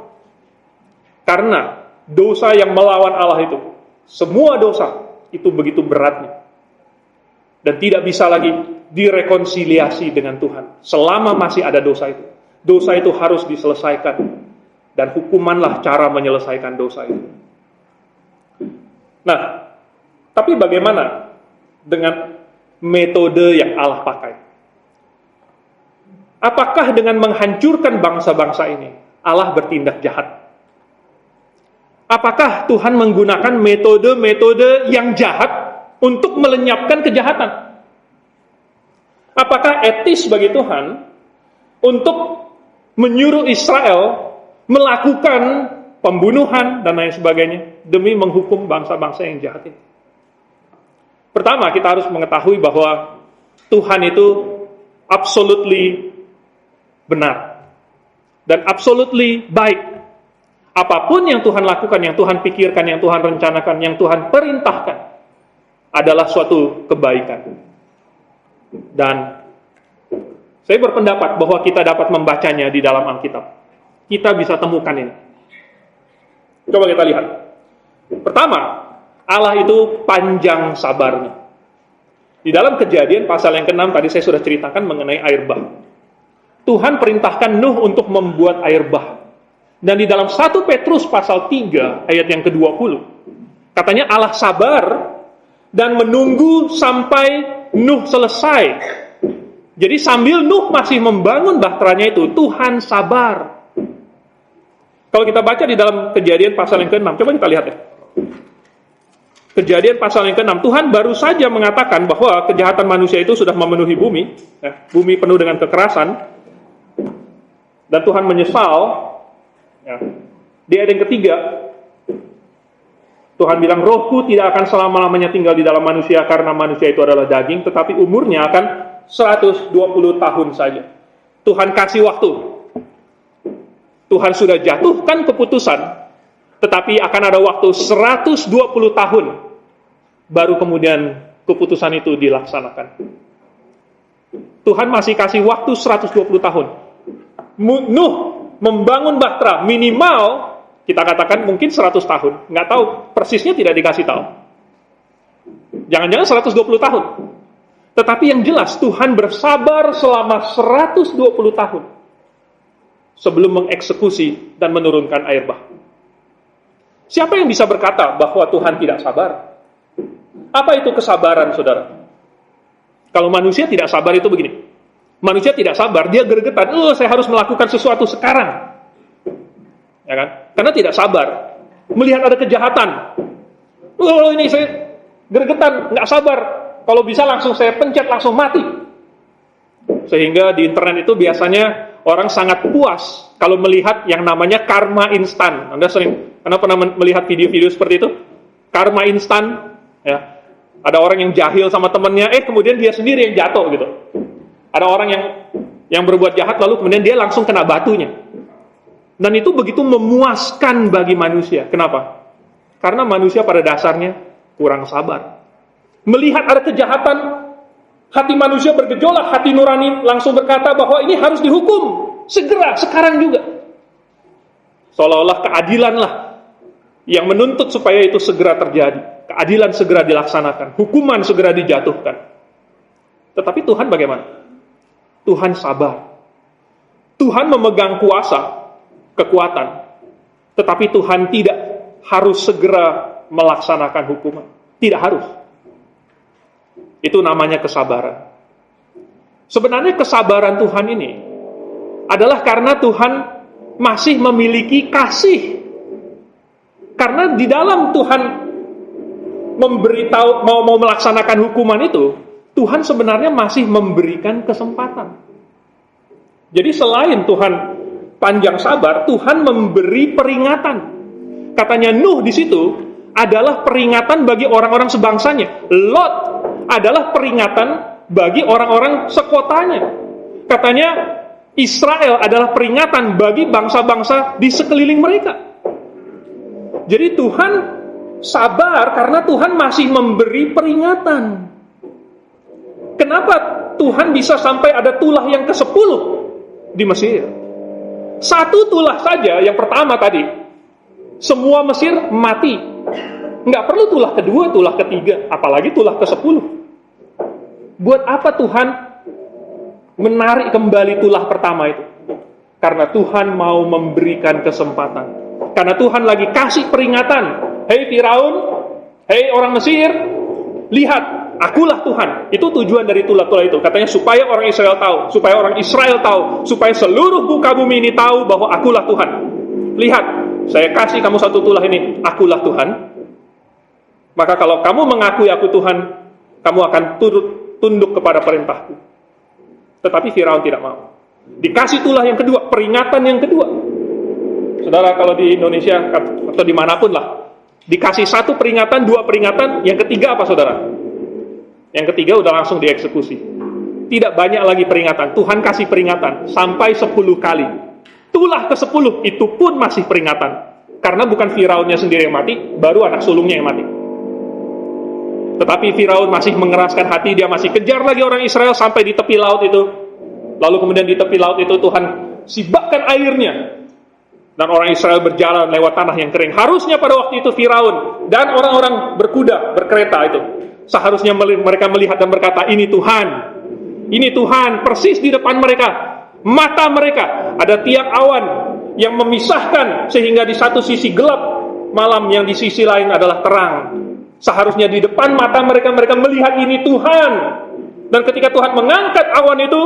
[SPEAKER 1] Karena dosa yang melawan Allah itu, semua dosa itu begitu beratnya. Dan tidak bisa lagi direkonsiliasi dengan Tuhan. Selama masih ada dosa itu. Dosa itu harus diselesaikan. Dan hukumanlah cara menyelesaikan dosa itu. Nah, tapi bagaimana dengan metode yang Allah pakai? Apakah dengan menghancurkan bangsa-bangsa ini Allah bertindak jahat? Apakah Tuhan menggunakan metode-metode yang jahat untuk melenyapkan kejahatan? Apakah etis bagi Tuhan untuk menyuruh Israel melakukan pembunuhan dan lain sebagainya demi menghukum bangsa-bangsa yang jahat ini? Pertama, kita harus mengetahui bahwa Tuhan itu absolutely benar dan absolutely baik. Apapun yang Tuhan lakukan, yang Tuhan pikirkan, yang Tuhan rencanakan, yang Tuhan perintahkan adalah suatu kebaikan. Dan saya berpendapat bahwa kita dapat membacanya di dalam Alkitab. Kita bisa temukan ini. Coba kita lihat. Pertama, Allah itu panjang sabarnya. Di dalam Kejadian pasal yang ke-6 tadi saya sudah ceritakan mengenai air bah. Tuhan perintahkan Nuh untuk membuat air bah. Dan di dalam 1 Petrus pasal 3 ayat yang ke-20, katanya Allah sabar dan menunggu sampai Nuh selesai. Jadi sambil Nuh masih membangun bahteranya itu, Tuhan sabar. Kalau kita baca di dalam Kejadian pasal yang ke-6, coba kita lihat ya. Kejadian pasal yang ke-6, Tuhan baru saja mengatakan bahwa kejahatan manusia itu sudah memenuhi bumi, bumi penuh dengan kekerasan, dan Tuhan menyesal. Di ayat yang ketiga, Tuhan bilang, rohku tidak akan selama-lamanya tinggal di dalam manusia, karena manusia itu adalah daging, tetapi umurnya akan 120 tahun saja. Tuhan kasih waktu. Tuhan sudah jatuhkan keputusan, tetapi akan ada waktu 120 tahun baru kemudian keputusan itu dilaksanakan. Tuhan masih kasih waktu 120 tahun. Nuh membangun bahtera minimal, kita katakan mungkin 100 tahun. Nggak tahu, persisnya tidak dikasih tahu. Jangan-jangan 120 tahun. Tetapi yang jelas, Tuhan bersabar selama 120 tahun sebelum mengeksekusi dan menurunkan air bah. Siapa yang bisa berkata bahwa Tuhan tidak sabar? Apa itu kesabaran, saudara? Kalau manusia tidak sabar itu begini. Manusia tidak sabar, dia gregetan. Saya harus melakukan sesuatu sekarang. Ya kan? Karena tidak sabar. Melihat ada kejahatan. Ini saya gregetan, nggak sabar. Kalau bisa langsung saya pencet, langsung mati. Sehingga di internet itu biasanya orang sangat puas kalau melihat yang namanya karma instan. Anda pernah melihat video-video seperti itu? Karma instan, ya. Ada orang yang jahil sama temannya, kemudian dia sendiri yang jatuh gitu. Ada orang yang berbuat jahat lalu kemudian dia langsung kena batunya. Dan itu begitu memuaskan bagi manusia. Kenapa? Karena manusia pada dasarnya kurang sabar. Melihat ada kejahatan, hati manusia bergejolak, hati nurani langsung berkata bahwa ini harus dihukum. Segera, sekarang juga. Seolah-olah keadilanlah yang menuntut supaya itu segera terjadi. Keadilan segera dilaksanakan. Hukuman segera dijatuhkan. Tetapi Tuhan bagaimana? Tuhan sabar. Tuhan memegang kuasa, kekuatan. Tetapi Tuhan tidak harus segera melaksanakan hukuman. Tidak harus. Itu namanya kesabaran. Sebenarnya kesabaran Tuhan ini adalah karena Tuhan masih memiliki kasih. Karena di dalam Tuhan memberitahu mau melaksanakan hukuman itu, Tuhan sebenarnya masih memberikan kesempatan. Jadi selain Tuhan panjang sabar, Tuhan memberi peringatan. Katanya Nuh di situ adalah peringatan bagi orang-orang sebangsanya. Lot adalah peringatan bagi orang-orang sekotanya. Katanya Israel adalah peringatan bagi bangsa-bangsa di sekeliling mereka. Jadi Tuhan sabar karena Tuhan masih memberi peringatan. Kenapa Tuhan bisa sampai ada tulah yang ke-10 di Mesir? Satu tulah saja, yang pertama tadi, semua Mesir mati. Nggak perlu tulah kedua, tulah ketiga, apalagi tulah ke-10. Buat apa Tuhan menarik kembali tulah pertama itu? Karena Tuhan mau memberikan kesempatan. Karena Tuhan lagi kasih peringatan. Hei Firaun, hei orang Mesir, lihat, akulah Tuhan. Itu tujuan dari tulah-tulah itu. Katanya supaya orang Israel tahu, supaya seluruh muka bumi ini tahu bahwa akulah Tuhan. Lihat, saya kasih kamu satu tulah ini, akulah Tuhan. Maka kalau kamu mengakui aku Tuhan, kamu akan tunduk kepada perintahku. Tetapi Firaun tidak mau. Dikasih tulah yang kedua, peringatan yang kedua. Saudara, kalau di Indonesia atau dimanapun lah, dikasih satu peringatan, dua peringatan, yang ketiga apa saudara? Yang ketiga udah langsung dieksekusi. Tidak banyak lagi peringatan. Tuhan kasih peringatan sampai 10 kali. Tulah ke-10 itu pun masih peringatan. Karena bukan Firaunnya sendiri yang mati, baru anak sulungnya yang mati. Tetapi Firaun masih mengeraskan hati, dia masih kejar lagi orang Israel sampai di tepi laut itu. Lalu kemudian di tepi laut itu Tuhan sibakkan airnya. Dan orang Israel berjalan lewat tanah yang kering. Harusnya pada waktu itu Firaun dan orang-orang berkuda, berkereta itu, seharusnya mereka melihat dan berkata, ini Tuhan, persis di depan mereka, mata mereka, ada tiang awan yang memisahkan, sehingga di satu sisi gelap malam, yang di sisi lain adalah terang. Seharusnya di depan mata mereka melihat ini Tuhan. Dan ketika Tuhan mengangkat awan itu,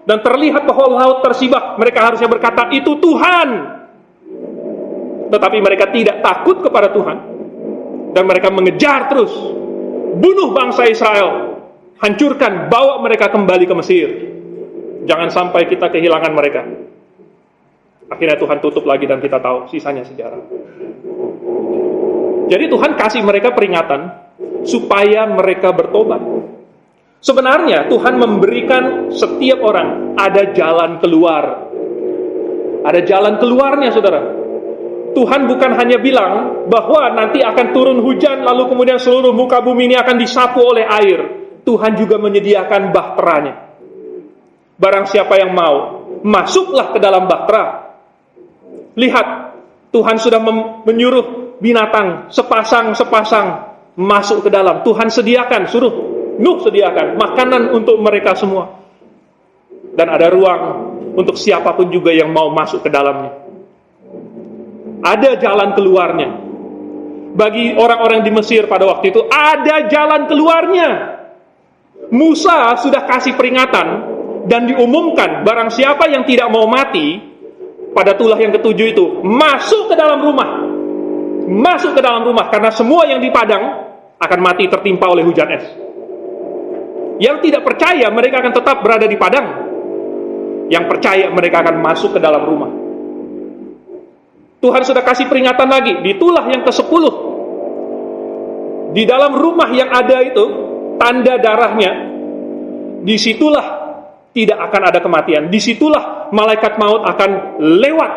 [SPEAKER 1] dan terlihat bahwa laut tersibak, mereka harusnya berkata, itu Tuhan. Tetapi mereka tidak takut kepada Tuhan. Dan mereka mengejar terus. Bunuh bangsa Israel. Hancurkan, bawa mereka kembali ke Mesir. Jangan sampai kita kehilangan mereka. Akhirnya Tuhan tutup lagi dan kita tahu sisanya sejarah. Jadi Tuhan kasih mereka peringatan supaya mereka bertobat. Sebenarnya Tuhan memberikan setiap orang ada jalan keluar. Ada jalan keluarnya, saudara. Tuhan bukan hanya bilang bahwa nanti akan turun hujan, lalu kemudian seluruh muka bumi ini akan disapu oleh air. Tuhan juga menyediakan bahteranya. Barang siapa yang mau, masuklah ke dalam bahtera. Lihat, Tuhan sudah menyuruh binatang sepasang-sepasang masuk ke dalam. Tuhan sediakan, suruh Nuh sediakan makanan untuk mereka semua. Dan ada ruang untuk siapapun juga yang mau masuk ke dalamnya. Ada jalan keluarnya. Bagi orang-orang di Mesir pada waktu itu, ada jalan keluarnya. Musa sudah kasih peringatan dan diumumkan, barang siapa yang tidak mau mati, pada tulah yang ketujuh itu, masuk ke dalam rumah. Masuk ke dalam rumah, karena semua yang di padang akan mati tertimpa oleh hujan es. Yang tidak percaya, mereka akan tetap berada di padang. Yang percaya, mereka akan masuk ke dalam rumah. Tuhan sudah kasih peringatan lagi di tulah yang ke-10. Di dalam rumah yang ada itu, tanda darahnya, disitulah tidak akan ada kematian. Disitulah malaikat maut akan lewat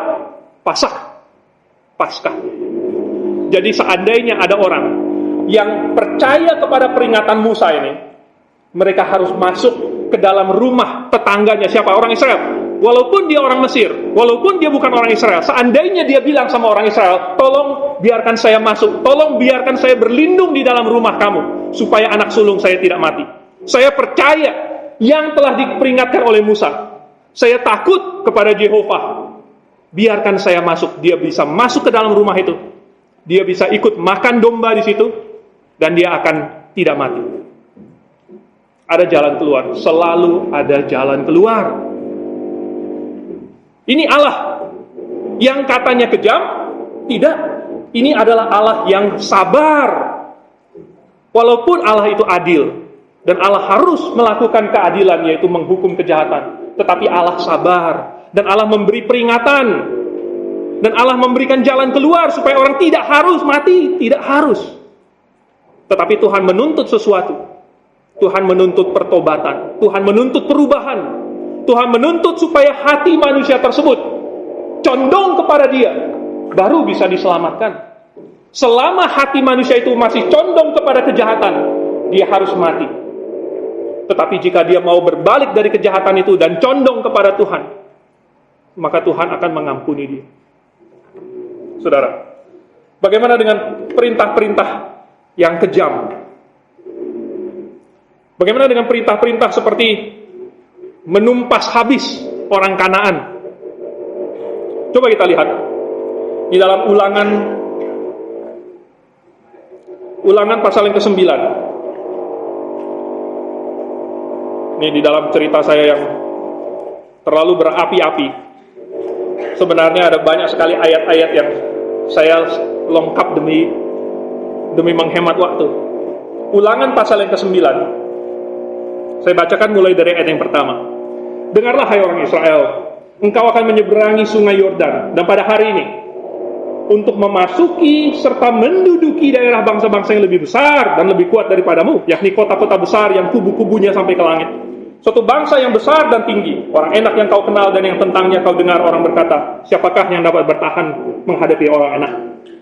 [SPEAKER 1] Paskah. Jadi seandainya ada orang yang percaya kepada peringatan Musa ini, mereka harus masuk ke dalam rumah tetangganya. Siapa? Orang Israel. Walaupun dia orang Mesir, walaupun dia bukan orang Israel, seandainya dia bilang sama orang Israel, tolong biarkan saya masuk, tolong biarkan saya berlindung di dalam rumah kamu, supaya anak sulung saya tidak mati. Saya percaya yang telah diperingatkan oleh Musa. Saya takut kepada Jehovah. Biarkan saya masuk. Dia bisa masuk ke dalam rumah itu. Dia bisa ikut makan domba di situ, dan dia akan tidak mati. Ada jalan keluar. Selalu ada jalan keluar. Ini Allah yang katanya kejam. Tidak. Ini adalah Allah yang sabar. Walaupun Allah itu adil, dan Allah harus melakukan keadilan, yaitu menghukum kejahatan, tetapi Allah sabar. Dan Allah memberi peringatan. Dan Allah memberikan jalan keluar supaya orang tidak harus mati. Tidak harus. Tetapi Tuhan menuntut sesuatu. Tuhan menuntut pertobatan. Tuhan menuntut perubahan. Tuhan menuntut supaya hati manusia tersebut condong kepada Dia, baru bisa diselamatkan. Selama hati manusia itu masih condong kepada kejahatan, dia harus mati. Tetapi jika dia mau berbalik dari kejahatan itu dan condong kepada Tuhan, maka Tuhan akan mengampuni dia. Saudara, bagaimana dengan perintah-perintah yang kejam? Bagaimana dengan perintah-perintah seperti menumpas habis orang Kanaan? Coba kita lihat di dalam Ulangan pasal yang ke-9. Ini di dalam cerita saya yang terlalu berapi-api. Sebenarnya ada banyak sekali ayat-ayat yang saya lengkap demi menghemat waktu. Ulangan pasal yang ke-9. Saya bacakan mulai dari ayat yang pertama. Dengarlah hai orang Israel, engkau akan menyeberangi sungai Yordan, dan pada hari ini untuk memasuki serta menduduki daerah bangsa-bangsa yang lebih besar dan lebih kuat daripadamu, yakni kota-kota besar yang kubu-kubunya sampai ke langit. Suatu bangsa yang besar dan tinggi, orang enak yang kau kenal dan yang tentangnya kau dengar orang berkata, siapakah yang dapat bertahan menghadapi orang enak?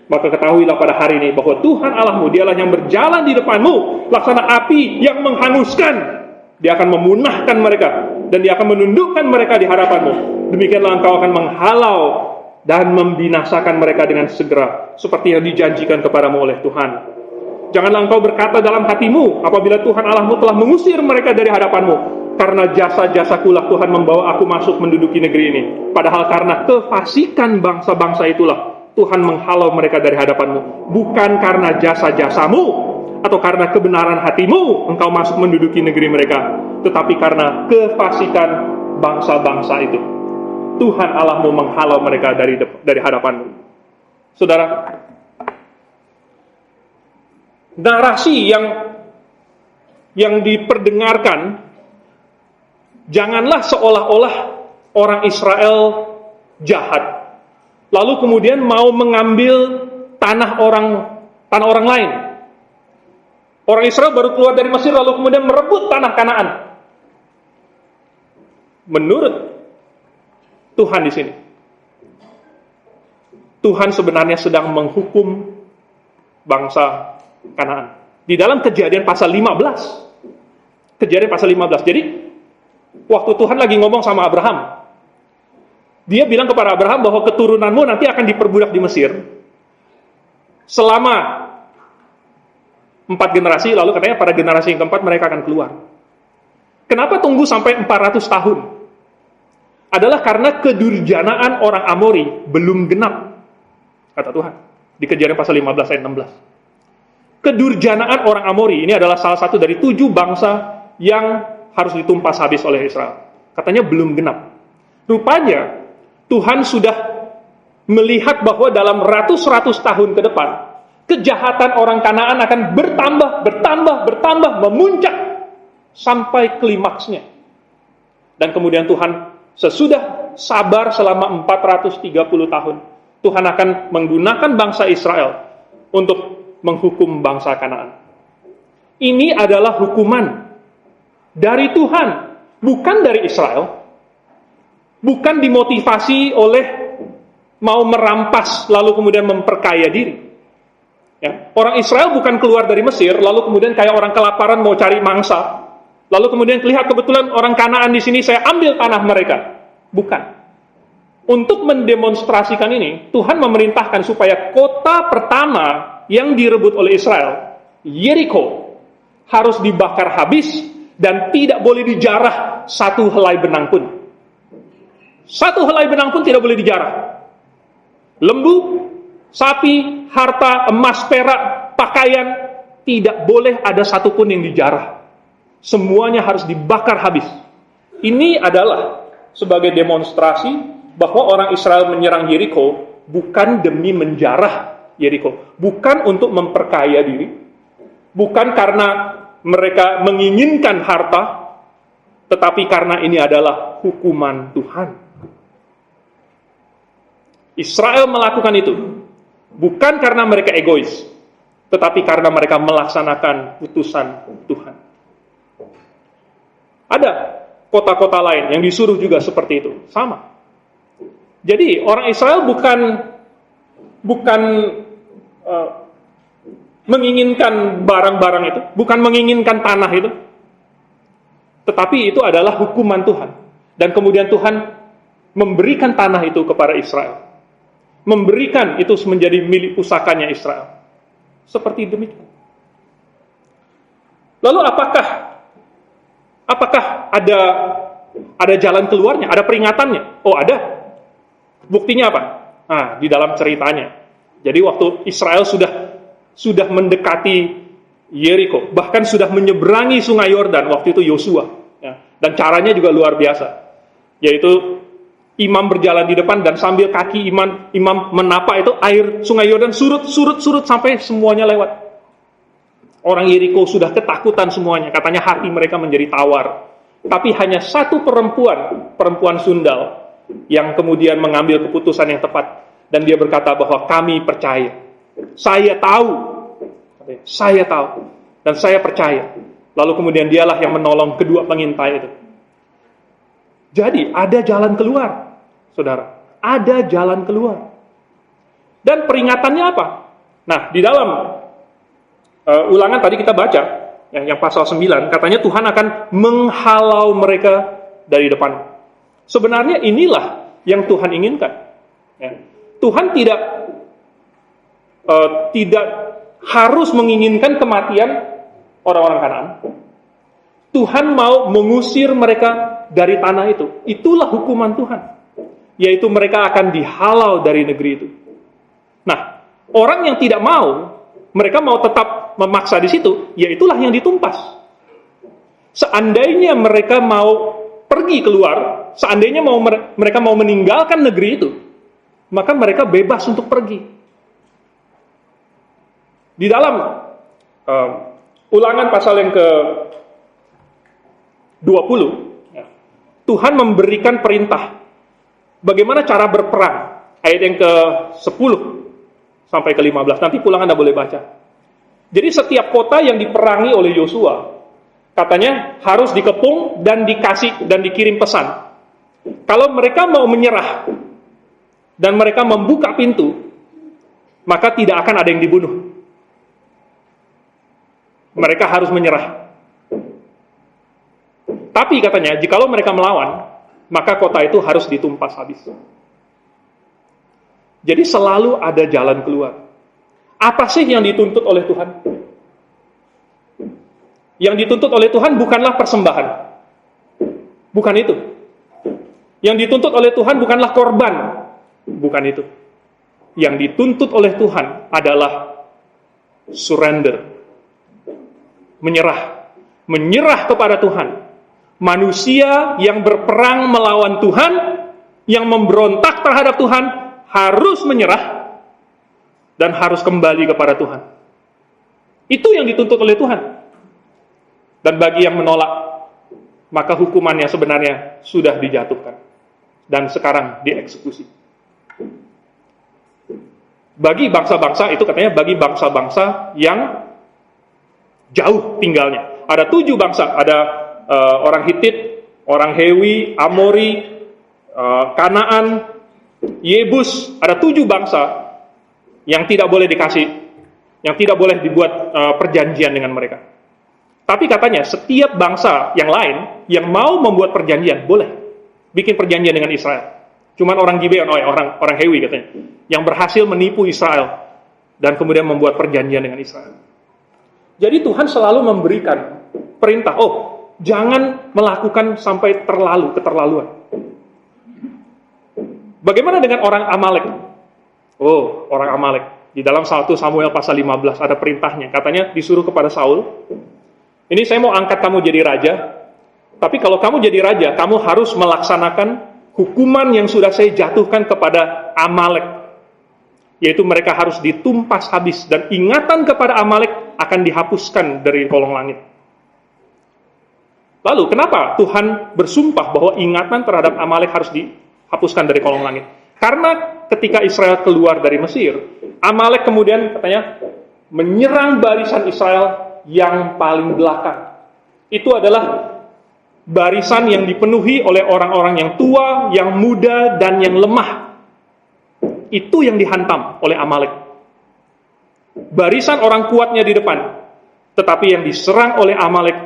[SPEAKER 1] Maka ketahuilah pada hari ini bahwa Tuhan Allahmu, dialah yang berjalan di depanmu laksana api yang menghanguskan. Dia akan memunahkan mereka, dan dia akan menundukkan mereka di hadapanmu. Demikianlah engkau akan menghalau dan membinasakan mereka dengan segera, seperti yang dijanjikan kepadamu oleh Tuhan. Janganlah engkau berkata dalam hatimu, apabila Tuhan Allahmu telah mengusir mereka dari hadapanmu, karena jasa-jasakulah Tuhan membawa aku masuk menduduki negeri ini. Padahal karena kefasikan bangsa-bangsa itulah Tuhan menghalau mereka dari hadapanmu. Bukan karena jasa-jasamu atau karena kebenaran hatimu engkau masuk menduduki negeri mereka, tetapi karena kefasikan bangsa-bangsa itu Tuhan Allahmu menghalau mereka dari hadapanmu. Saudara, narasi yang diperdengarkan, janganlah seolah-olah orang Israel jahat, lalu kemudian mau mengambil tanah orang lain. Orang Israel baru keluar dari Mesir lalu kemudian merebut tanah Kanaan. Menurut Tuhan di sini, Tuhan sebenarnya sedang menghukum bangsa Kanaan. Di dalam Kejadian pasal 15. Kejadian pasal 15. Jadi, waktu Tuhan lagi ngomong sama Abraham, dia bilang kepada Abraham bahwa keturunanmu nanti akan diperbudak di Mesir selama 4 generasi, lalu katanya pada generasi yang keempat mereka akan keluar. Kenapa tunggu sampai 400 tahun? Adalah karena kedurjanaan orang Amori belum genap, kata Tuhan. Di Kejadian pasal 15 ayat 16. Kedurjanaan orang Amori ini adalah salah satu dari 7 bangsa yang harus ditumpas habis oleh Israel. Katanya belum genap. Rupanya Tuhan sudah melihat bahwa dalam ratus-ratus tahun ke depan, kejahatan orang Kanaan akan bertambah, memuncak sampai klimaksnya. Dan kemudian Tuhan sesudah sabar selama 430 tahun, Tuhan akan menggunakan bangsa Israel untuk menghukum bangsa Kanaan. Ini adalah hukuman dari Tuhan, bukan dari Israel. Bukan dimotivasi oleh mau merampas lalu kemudian memperkaya diri. Ya. Orang Israel bukan keluar dari Mesir lalu kemudian kayak orang kelaparan mau cari mangsa. Lalu kemudian lihat kebetulan orang Kanaan di sini, saya ambil tanah mereka. Bukan. Untuk mendemonstrasikan ini, Tuhan memerintahkan supaya kota pertama yang direbut oleh Israel, Yeriko, harus dibakar habis dan tidak boleh dijarah satu helai benang pun. Satu helai benang pun tidak boleh dijarah. Lembu, sapi, harta, emas, perak, pakaian, tidak boleh ada satupun yang dijarah. Semuanya harus dibakar habis. Ini adalah sebagai demonstrasi bahwa orang Israel menyerang Yeriko bukan demi menjarah Yeriko, bukan untuk memperkaya diri, bukan karena mereka menginginkan harta, tetapi karena ini adalah hukuman Tuhan. Israel melakukan itu bukan karena mereka egois, tetapi karena mereka melaksanakan putusan Tuhan. Ada kota-kota lain yang disuruh juga seperti itu, sama. Jadi orang Israel bukan menginginkan barang-barang itu, bukan menginginkan tanah itu, tetapi itu adalah hukuman Tuhan. Dan kemudian Tuhan memberikan tanah itu kepada Israel. Memberikan itu menjadi milik pusakanya Israel. Seperti demikian. Lalu apakah ada jalan keluarnya, ada peringatannya? Oh, ada. Buktinya apa? Nah, di dalam ceritanya. Jadi waktu Israel sudah mendekati Yeriko, bahkan sudah menyeberangi Sungai Yordan, waktu itu Yosua. Ya. Dan caranya juga luar biasa. Yaitu imam berjalan di depan dan sambil kaki imam menapak itu air Sungai Yordan surut sampai semuanya lewat. Orang Yeriko sudah ketakutan semuanya, katanya hati mereka menjadi tawar. Tapi hanya satu perempuan sundal yang kemudian mengambil keputusan yang tepat dan dia berkata bahwa kami percaya. Saya tahu dan saya percaya. Lalu kemudian dialah yang menolong kedua pengintai itu. Jadi ada jalan keluar, saudara. Ada jalan keluar. Dan peringatannya apa? Nah, di dalam Ulangan tadi kita baca, yang pasal 9, katanya Tuhan akan menghalau mereka dari depan. Sebenarnya inilah yang Tuhan inginkan. Ya. Tuhan tidak harus menginginkan kematian orang-orang Kanaan. Tuhan mau mengusir mereka dari tanah itu. Itulah hukuman Tuhan. Yaitu mereka akan dihalau dari negeri itu. Nah, orang yang tidak mau, mereka mau tetap memaksa di situ, ya itulah yang ditumpas. Seandainya mereka mau pergi keluar, seandainya mereka mau meninggalkan negeri itu, maka mereka bebas untuk pergi. Di dalam Ulangan pasal yang ke-20, Tuhan memberikan perintah bagaimana cara berperang. Ayat yang ke-10 sampai ke-15. Nanti pulang Anda boleh baca. Jadi setiap kota yang diperangi oleh Yosua, katanya harus dikepung dan dikasih dan dikirim pesan. Kalau mereka mau menyerah dan mereka membuka pintu, maka tidak akan ada yang dibunuh. Mereka harus menyerah. Tapi katanya, jikalau mereka melawan, maka kota itu harus ditumpas habis. Jadi selalu ada jalan keluar. Apa sih yang dituntut oleh Tuhan? Yang dituntut oleh Tuhan bukanlah persembahan. Bukan itu. Yang dituntut oleh Tuhan bukanlah korban. Bukan itu. Yang dituntut oleh Tuhan adalah surrender. Menyerah kepada Tuhan. Manusia yang berperang melawan Tuhan, yang memberontak terhadap Tuhan, harus menyerah dan harus kembali kepada Tuhan. Itu yang dituntut oleh Tuhan. Dan bagi yang menolak, maka hukumannya sebenarnya sudah dijatuhkan dan sekarang dieksekusi. Bagi bangsa-bangsa, itu katanya bagi bangsa-bangsa yang jauh tinggalnya. Ada 7 bangsa, ada orang Hitit, orang Hewi, Amori, Kanaan, Yebus. Ada 7 bangsa yang tidak boleh dikasih, yang tidak boleh dibuat perjanjian dengan mereka. Tapi katanya setiap bangsa yang lain yang mau membuat perjanjian boleh bikin perjanjian dengan Israel. Cuman orang Gibeon, orang Hewi katanya, yang berhasil menipu Israel dan kemudian membuat perjanjian dengan Israel. Jadi Tuhan selalu memberikan perintah, jangan melakukan sampai keterlaluan. Bagaimana dengan orang Amalek? Orang Amalek. Di dalam 1 Samuel pasal 15 ada perintahnya. Katanya disuruh kepada Saul, ini saya mau angkat kamu jadi raja, tapi kalau kamu jadi raja, kamu harus melaksanakan hukuman yang sudah saya jatuhkan kepada Amalek. Yaitu mereka harus ditumpas habis, dan ingatan kepada Amalek akan dihapuskan dari kolong langit. Lalu kenapa Tuhan bersumpah bahwa ingatan terhadap Amalek harus dihapuskan dari kolong langit? Karena ketika Israel keluar dari Mesir, Amalek kemudian katanya menyerang barisan Israel yang paling belakang. Itu adalah barisan yang dipenuhi oleh orang-orang yang tua, yang muda, dan yang lemah. Itu yang dihantam oleh Amalek. Barisan orang kuatnya di depan, tetapi yang diserang oleh Amalek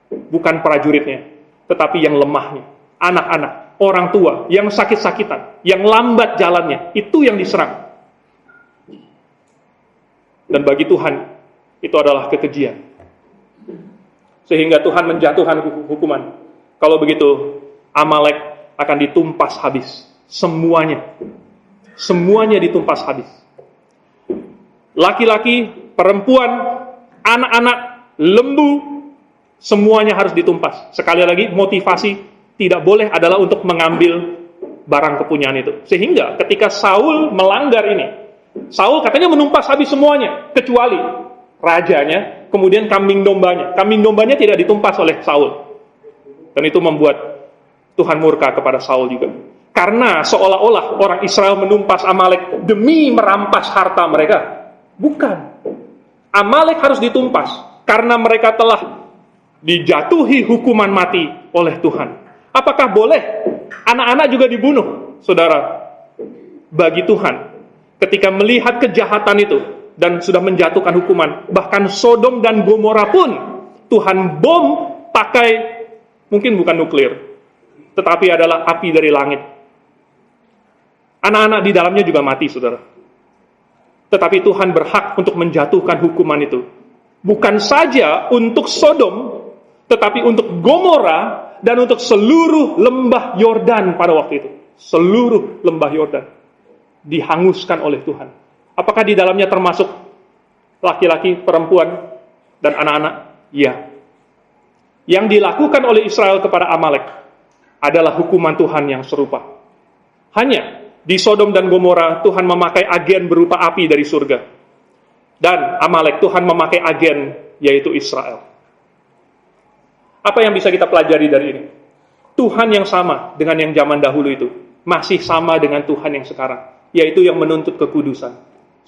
[SPEAKER 1] bukan prajuritnya, tetapi yang lemahnya, anak-anak, orang tua, yang sakit-sakitan, yang lambat jalannya, itu yang diserang. Dan bagi Tuhan, itu adalah kekejian. Sehingga Tuhan menjatuhkan hukuman. Kalau begitu, Amalek akan ditumpas habis. Semuanya ditumpas habis. Laki-laki, perempuan, anak-anak, lembu, semuanya harus ditumpas. Sekali lagi, motivasi tidak boleh adalah untuk mengambil barang kepunyaan itu. Sehingga ketika Saul melanggar ini, Saul katanya menumpas habis semuanya, kecuali rajanya, kemudian kambing dombanya. Kambing dombanya tidak ditumpas oleh Saul. Dan itu membuat Tuhan murka kepada Saul juga. Karena seolah-olah orang Israel menumpas Amalek demi merampas harta mereka. Bukan. Amalek harus ditumpas karena mereka telah dijatuhi hukuman mati oleh Tuhan. Apakah boleh anak-anak juga dibunuh? Saudara, bagi Tuhan, ketika melihat kejahatan itu dan sudah menjatuhkan hukuman, bahkan Sodom dan Gomora pun Tuhan bom pakai, mungkin bukan nuklir, tetapi adalah api dari langit. Anak-anak di dalamnya juga mati, saudara. Tetapi Tuhan berhak untuk menjatuhkan hukuman itu. Bukan saja untuk Sodom, tetapi untuk Gomora dan untuk seluruh lembah Yordan pada waktu itu. Seluruh lembah Yordan dihanguskan oleh Tuhan. Apakah di dalamnya termasuk laki-laki, perempuan, dan anak-anak? Ya. Yang dilakukan oleh Israel kepada Amalek adalah hukuman Tuhan yang serupa. Hanya di Sodom dan Gomora, Tuhan memakai agen berupa api dari surga. Dan Amalek, Tuhan memakai agen, yaitu Israel. Apa yang bisa kita pelajari dari ini? Tuhan yang sama dengan yang zaman dahulu itu, masih sama dengan Tuhan yang sekarang, yaitu yang menuntut kekudusan.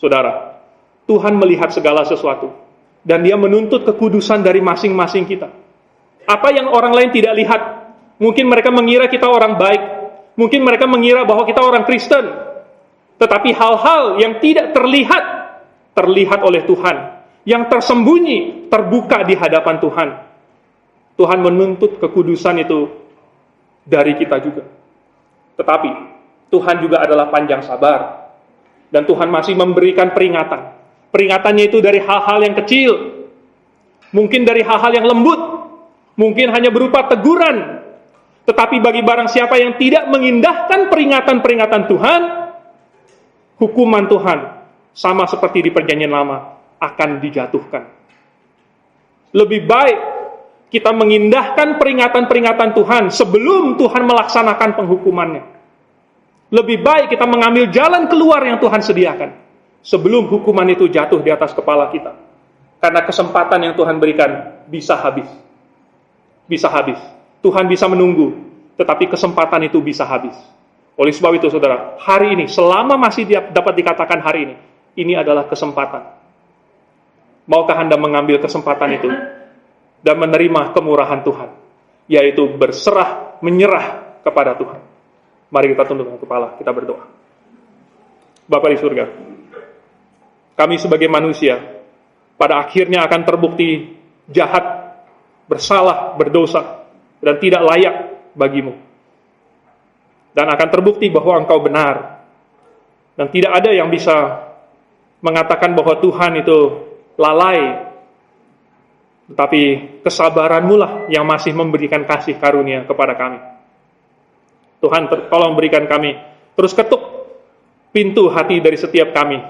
[SPEAKER 1] Saudara, Tuhan melihat segala sesuatu, dan Dia menuntut kekudusan dari masing-masing kita. Apa yang orang lain tidak lihat, mungkin mereka mengira kita orang baik, mungkin mereka mengira bahwa kita orang Kristen. Tetapi hal-hal yang tidak terlihat terlihat oleh Tuhan, yang tersembunyi terbuka di hadapan Tuhan. Tuhan menuntut kekudusan itu dari kita juga. Tetapi Tuhan juga adalah panjang sabar, dan Tuhan masih memberikan peringatan. Peringatannya itu dari hal-hal yang kecil, mungkin dari hal-hal yang lembut, mungkin hanya berupa teguran. Tetapi bagi barang siapa yang tidak mengindahkan peringatan-peringatan Tuhan, hukuman Tuhan sama seperti di Perjanjian Lama akan dijatuhkan. Lebih baik kita mengindahkan peringatan-peringatan Tuhan sebelum Tuhan melaksanakan penghukumannya. Lebih baik kita mengambil jalan keluar yang Tuhan sediakan sebelum hukuman itu jatuh di atas kepala kita. Karena kesempatan yang Tuhan berikan bisa habis. Bisa habis. Tuhan bisa menunggu, tetapi kesempatan itu bisa habis. Oleh sebab itu, saudara, hari ini, selama masih dapat dikatakan hari ini adalah kesempatan. Maukah Anda mengambil kesempatan itu dan menerima kemurahan Tuhan, yaitu berserah, menyerah kepada Tuhan? Mari kita tundukkan kepala, kita berdoa. Bapa di surga, kami sebagai manusia pada akhirnya akan terbukti jahat, bersalah, berdosa, dan tidak layak bagimu. Dan akan terbukti bahwa Engkau benar. Dan tidak ada yang bisa mengatakan bahwa Tuhan itu lalai. Tetapi kesabaran-Mu lah yang masih memberikan kasih karunia kepada kami. Tuhan, tolong berikan kami, terus ketuk pintu hati dari setiap kami,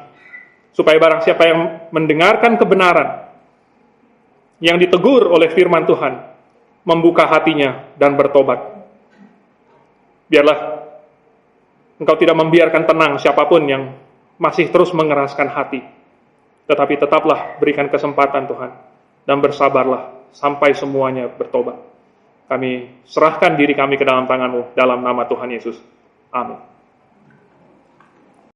[SPEAKER 1] supaya barang siapa yang mendengarkan kebenaran, yang ditegur oleh firman Tuhan, membuka hatinya dan bertobat. Biarlah Engkau tidak membiarkan tenang siapapun yang masih terus mengeraskan hati, tetapi tetaplah berikan kesempatan Tuhan, dan bersabarlah sampai semuanya bertobat. Kami serahkan diri kami ke dalam tangan-Mu, dalam nama Tuhan Yesus. Amin.